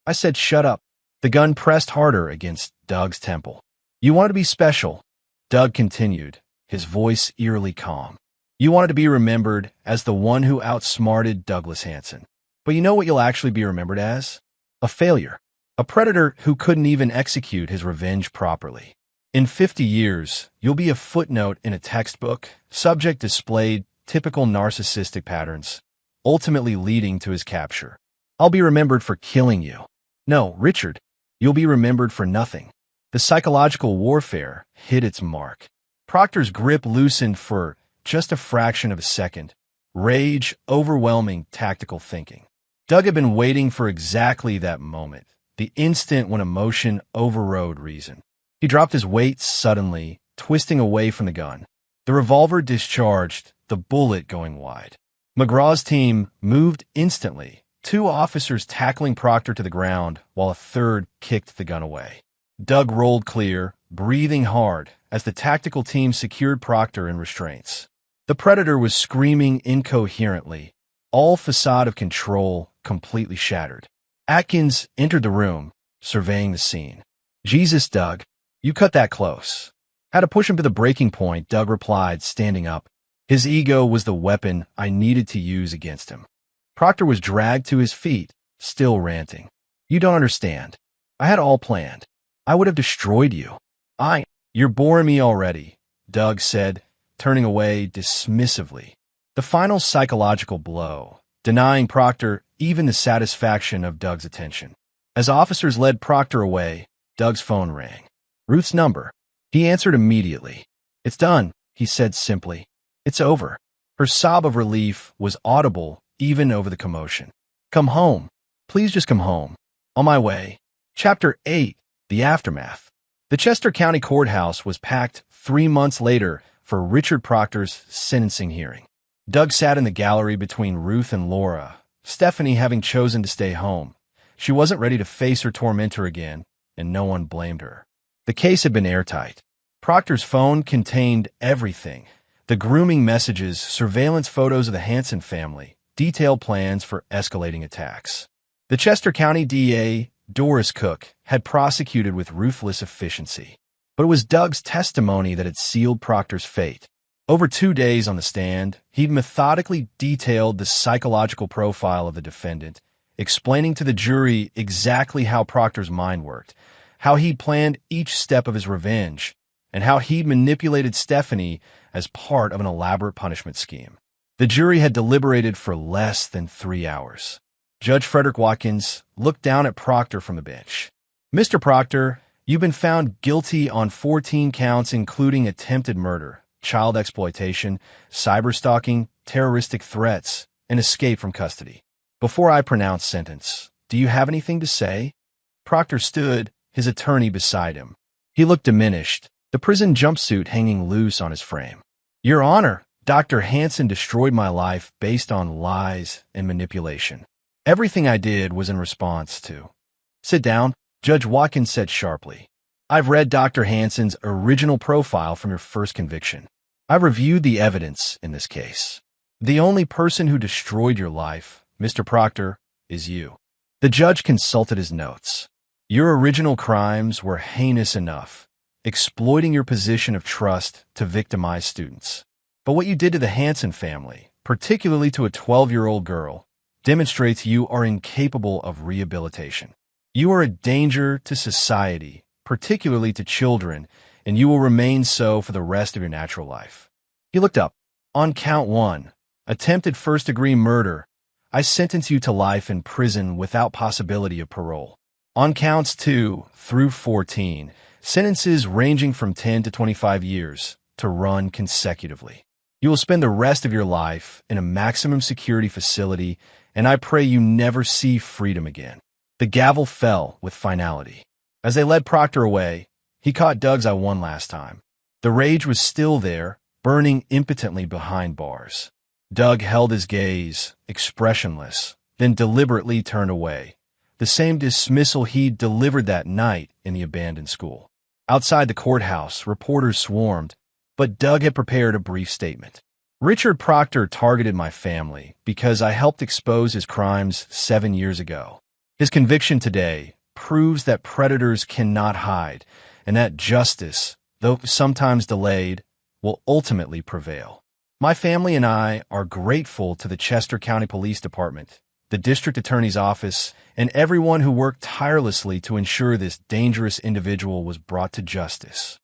I said, "Shut up." The gun pressed harder against Doug's temple. You wanted to be special, Doug continued, his voice eerily calm. You wanted to be remembered as the one who outsmarted Douglas Hanson. But you know what you'll actually be remembered as? A failure. A predator who couldn't even execute his revenge properly. In 50 years, you'll be a footnote in a textbook, subject displayed typical narcissistic patterns, ultimately leading to his capture. I'll be remembered for killing you. No, Richard, you'll be remembered for nothing. The psychological warfare hit its mark. Proctor's grip loosened for just a fraction of a second. Rage, overwhelming tactical thinking. Doug had been waiting for exactly that moment, the instant when emotion overrode reason. He dropped his weight suddenly, twisting away from the gun. The revolver discharged, the bullet going wide. McGraw's team moved instantly, 2 officers tackling Proctor to the ground while a third kicked the gun away. Doug rolled clear, breathing hard, as the tactical team secured Proctor in restraints. The predator was screaming incoherently, all facade of control completely shattered. Atkins entered the room, surveying the scene. Jesus, Doug, you cut that close. Had to push him to the breaking point, Doug replied, standing up. His ego was the weapon I needed to use against him. Proctor was dragged to his feet, still ranting. You don't understand. I had all planned. I would have destroyed you. You're boring me already, Doug said, turning away dismissively. The final psychological blow, denying Proctor even the satisfaction of Doug's attention. As officers led Proctor away, Doug's phone rang. Ruth's number. He answered immediately. It's done, he said simply. It's over. Her sob of relief was audible even over the commotion. Come home. Please just come home. On my way. Chapter 8. The Aftermath. The Chester County Courthouse was packed 3 months later for Richard Proctor's sentencing hearing. Doug sat in the gallery between Ruth and Laura, Stephanie having chosen to stay home. She wasn't ready to face her tormentor again, and no one blamed her. The case had been airtight. Proctor's phone contained everything. The grooming messages, surveillance photos of the Hanson family, detailed plans for escalating attacks. The Chester County DA, Doris Cook, had prosecuted with ruthless efficiency. But it was Doug's testimony that had sealed Proctor's fate. Over 2 days on the stand, he'd methodically detailed the psychological profile of the defendant, explaining to the jury exactly how Proctor's mind worked, how he'd planned each step of his revenge, and how he'd manipulated Stephanie as part of an elaborate punishment scheme. The jury had deliberated for less than 3 hours. Judge Frederick Watkins looked down at Proctor from the bench. Mr. Proctor, you've been found guilty on 14 counts including attempted murder, child exploitation, cyberstalking, terroristic threats, and escape from custody. Before I pronounce sentence, do you have anything to say? Proctor stood, his attorney beside him. He looked diminished, the prison jumpsuit hanging loose on his frame. Your Honor, Dr. Hanson destroyed my life based on lies and manipulation. Everything I did was in response to. Sit down, Judge Watkins said sharply. I've read Dr. Hanson's original profile from your first conviction. I've reviewed the evidence in this case. The only person who destroyed your life, Mr. Proctor, is you. The judge consulted his notes. Your original crimes were heinous enough, exploiting your position of trust to victimize students. But what you did to the Hanson family, particularly to a 12-year-old girl, demonstrates you are incapable of rehabilitation. You are a danger to society, particularly to children, and you will remain so for the rest of your natural life. He looked up. On count 1, attempted first-degree murder, I sentence you to life in prison without possibility of parole. On counts 2 through 14, sentences ranging from 10 to 25 years to run consecutively. You will spend the rest of your life in a maximum security facility, and I pray you never see freedom again. The gavel fell with finality. As they led Proctor away, he caught Doug's eye one last time. The rage was still there, burning impotently behind bars. Doug held his gaze, expressionless, then deliberately turned away, the same dismissal he'd delivered that night in the abandoned school. Outside the courthouse, reporters swarmed, but Doug had prepared a brief statement. Richard Proctor targeted my family because I helped expose his crimes 7 years ago. His conviction today, proves that predators cannot hide, and that justice, though sometimes delayed, will ultimately prevail. My family and I are grateful to the Chester County Police Department, the District Attorney's Office, and everyone who worked tirelessly to ensure this dangerous individual was brought to justice.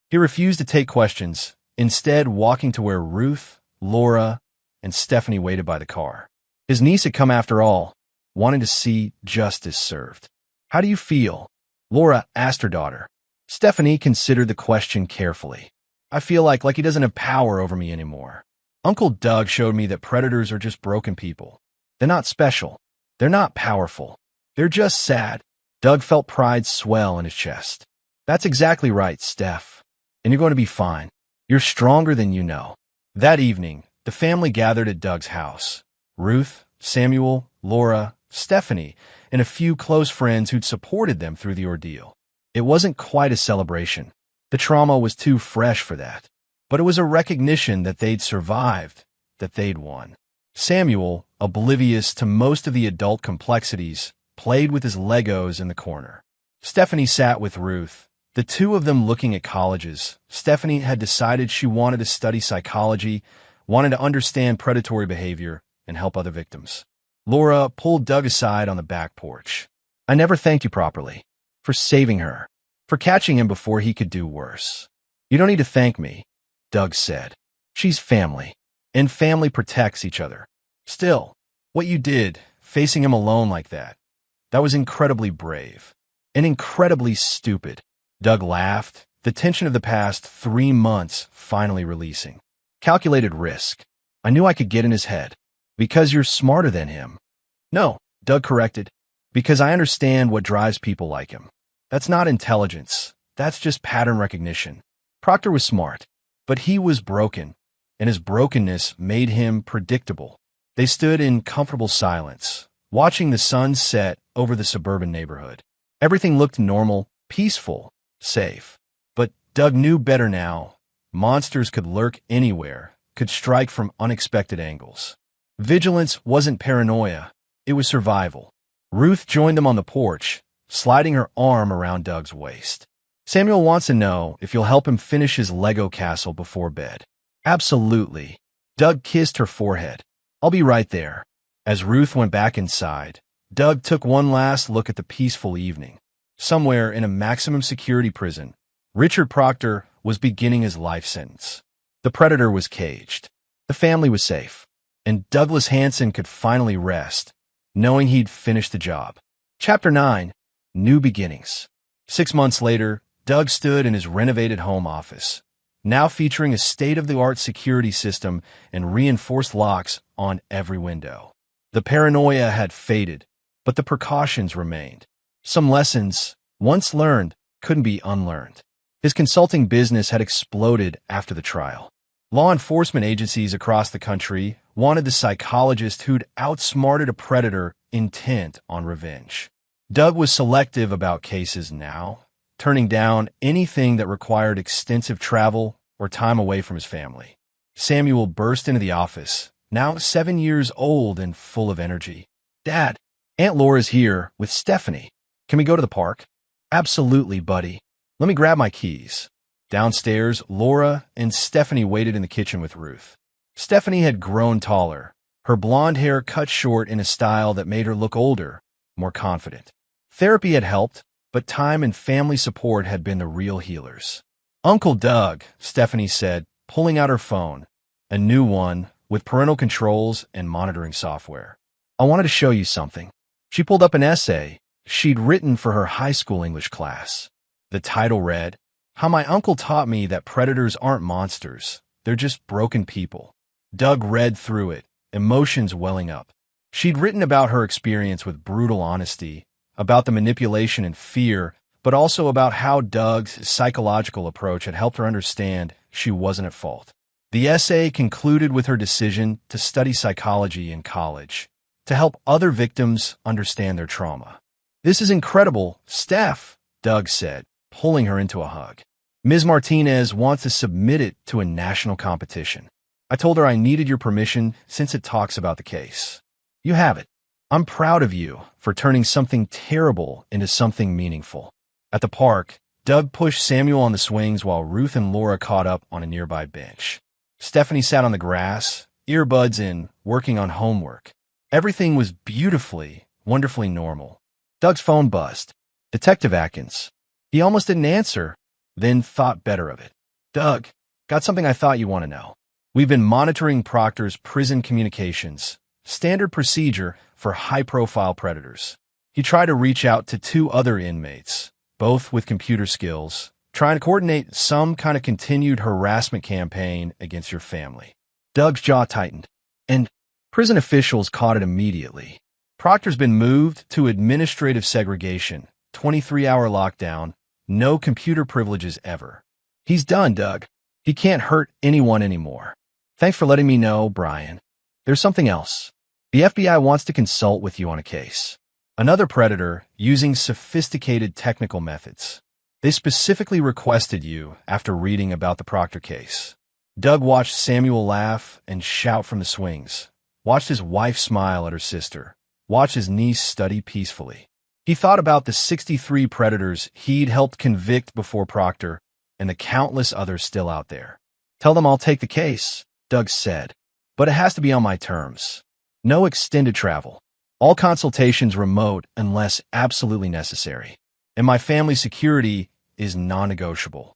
He refused to take questions, instead walking to where Ruth, Laura, and Stephanie waited by the car. His niece had come after all, wanting to see justice served. "How do you feel?" Laura asked her daughter. Stephanie considered the question carefully. "I feel like he doesn't have power over me anymore. Uncle Doug showed me that predators are just broken people. They're not special. They're not powerful. They're just sad." Doug felt pride swell in his chest. "That's exactly right, Steph. And you're going to be fine. You're stronger than you know." That evening, the family gathered at Doug's house. Ruth, Samuel, Laura, Stephanie, and a few close friends who'd supported them through the ordeal. It wasn't quite a celebration. The trauma was too fresh for that. But it was a recognition that they'd survived, that they'd won. Samuel, oblivious to most of the adult complexities, played with his Legos in the corner. Stephanie sat with Ruth, the two of them looking at colleges. Stephanie had decided she wanted to study psychology, wanted to understand predatory behavior, and help other victims. Laura pulled Doug aside on the back porch. "I never thanked you properly. For saving her. For catching him before he could do worse." "You don't need to thank me," Doug said. "She's family. And family protects each other. Still, what you did, facing him alone like that was incredibly brave. And incredibly stupid." Doug laughed, the tension of the past 3 months finally releasing. "Calculated risk. I knew I could get in his head. Because you're smarter than him." "No," Doug corrected. "Because I understand what drives people like him. That's not intelligence. That's just pattern recognition." Proctor was smart, but he was broken, and his brokenness made him predictable. They stood in comfortable silence, watching the sun set over the suburban neighborhood. Everything looked normal, peaceful, safe. But Doug knew better now. Monsters could lurk anywhere, could strike from unexpected angles. Vigilance wasn't paranoia, it was survival. Ruth joined them on the porch, sliding her arm around Doug's waist. "Samuel wants to know if you'll help him finish his Lego castle before bed." "Absolutely." Doug kissed her forehead. "I'll be right there." As Ruth went back inside, Doug took one last look at the peaceful evening. Somewhere in a maximum security prison, Richard Proctor was beginning his life sentence. The predator was caged. The family was safe. And Douglas Hanson could finally rest, knowing he'd finished the job. Chapter 9, New Beginnings. 6 months later, Doug stood in his renovated home office, now featuring a state-of-the-art security system and reinforced locks on every window. The paranoia had faded, but the precautions remained. Some lessons, once learned, couldn't be unlearned. His consulting business had exploded after the trial. Law enforcement agencies across the country wanted the psychologist who'd outsmarted a predator intent on revenge. Doug was selective about cases now, turning down anything that required extensive travel or time away from his family. Samuel burst into the office, now 7 years old and full of energy. "Dad, Aunt Laura's here with Stephanie. Can we go to the park?" "Absolutely, buddy. Let me grab my keys." Downstairs, Laura and Stephanie waited in the kitchen with Ruth. Stephanie had grown taller, her blonde hair cut short in a style that made her look older, more confident. Therapy had helped, but time and family support had been the real healers. "Uncle Doug," Stephanie said, pulling out her phone, a new one with parental controls and monitoring software. "I wanted to show you something." She pulled up an essay she'd written for her high school English class. The title read, "How My Uncle Taught Me That Predators Aren't Monsters, They're Just Broken People." Doug read through it, emotions welling up. She'd written about her experience with brutal honesty, about the manipulation and fear, but also about how Doug's psychological approach had helped her understand she wasn't at fault. The essay concluded with her decision to study psychology in college, to help other victims understand their trauma. "This is incredible, Steph," Doug said, pulling her into a hug. "Ms. Martinez wants to submit it to a national competition. I told her I needed your permission since it talks about the case. You have it." I'm proud of you for turning something terrible into something meaningful. At the park, Doug pushed Samuel on the swings while Ruth and Laura caught up on a nearby bench. Stephanie sat on the grass, earbuds in, working on homework. Everything was beautifully, wonderfully normal. Doug's phone buzzed. Detective Atkins. He almost didn't answer, then thought better of it. Doug, got something I thought you want to know. We've been monitoring Proctor's prison communications, standard procedure for high-profile predators. He tried to reach out to 2 other inmates, both with computer skills, trying to coordinate some kind of continued harassment campaign against your family. Doug's jaw tightened, and prison officials caught it immediately. Proctor's been moved to administrative segregation, 23-hour lockdown, no computer privileges ever. He's done, Doug. He can't hurt anyone anymore. Thanks for letting me know, Brian. There's something else. The FBI wants to consult with you on a case. Another predator using sophisticated technical methods. They specifically requested you after reading about the Proctor case. Doug watched Samuel laugh and shout from the swings, watched his wife smile at her sister, watched his niece study peacefully. He thought about the 63 predators he'd helped convict before Proctor and the countless others still out there. Tell them I'll take the case, Doug said, but it has to be on my terms. No extended travel. All consultations remote unless absolutely necessary. And my family's security is non-negotiable.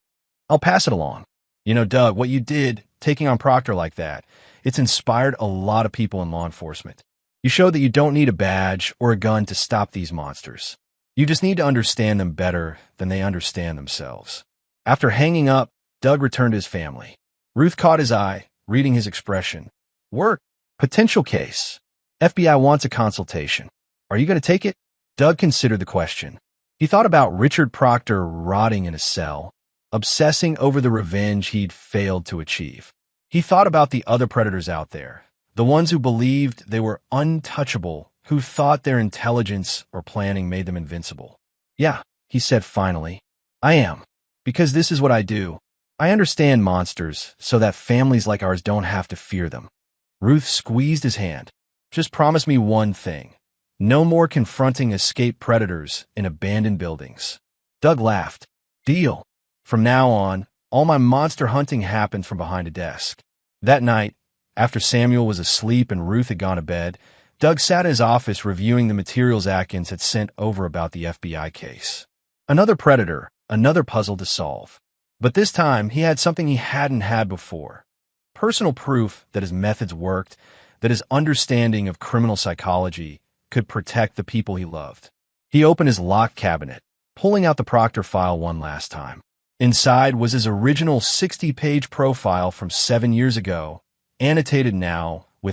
I'll pass it along. You know, Doug, what you did, taking on Proctor like that, it's inspired a lot of people in law enforcement. You showed that you don't need a badge or a gun to stop these monsters. You just need to understand them better than they understand themselves. After hanging up, Doug returned to his family. Ruth caught his eye, reading his expression. Work. Potential case. FBI wants a consultation. Are you going to take it? Doug considered the question. He thought about Richard Proctor rotting in a cell, obsessing over the revenge he'd failed to achieve. He thought about the other predators out there, the ones who believed they were untouchable, who thought their intelligence or planning made them invincible. Yeah, he said finally. I am. Because this is what I do. I understand monsters so that families like ours don't have to fear them. Ruth squeezed his hand. Just promise me one thing. No more confronting escaped predators in abandoned buildings. Doug laughed. Deal. From now on, all my monster hunting happened from behind a desk. That night, after Samuel was asleep and Ruth had gone to bed, Doug sat in his office reviewing the materials Atkins had sent over about the FBI case. Another predator, another puzzle to solve. But this time, he had something he hadn't had before. Personal proof that his methods worked, that his understanding of criminal psychology could protect the people he loved. He opened his locked cabinet, pulling out the Proctor file one last time. Inside was his original 60-page profile from 7 years ago, annotated now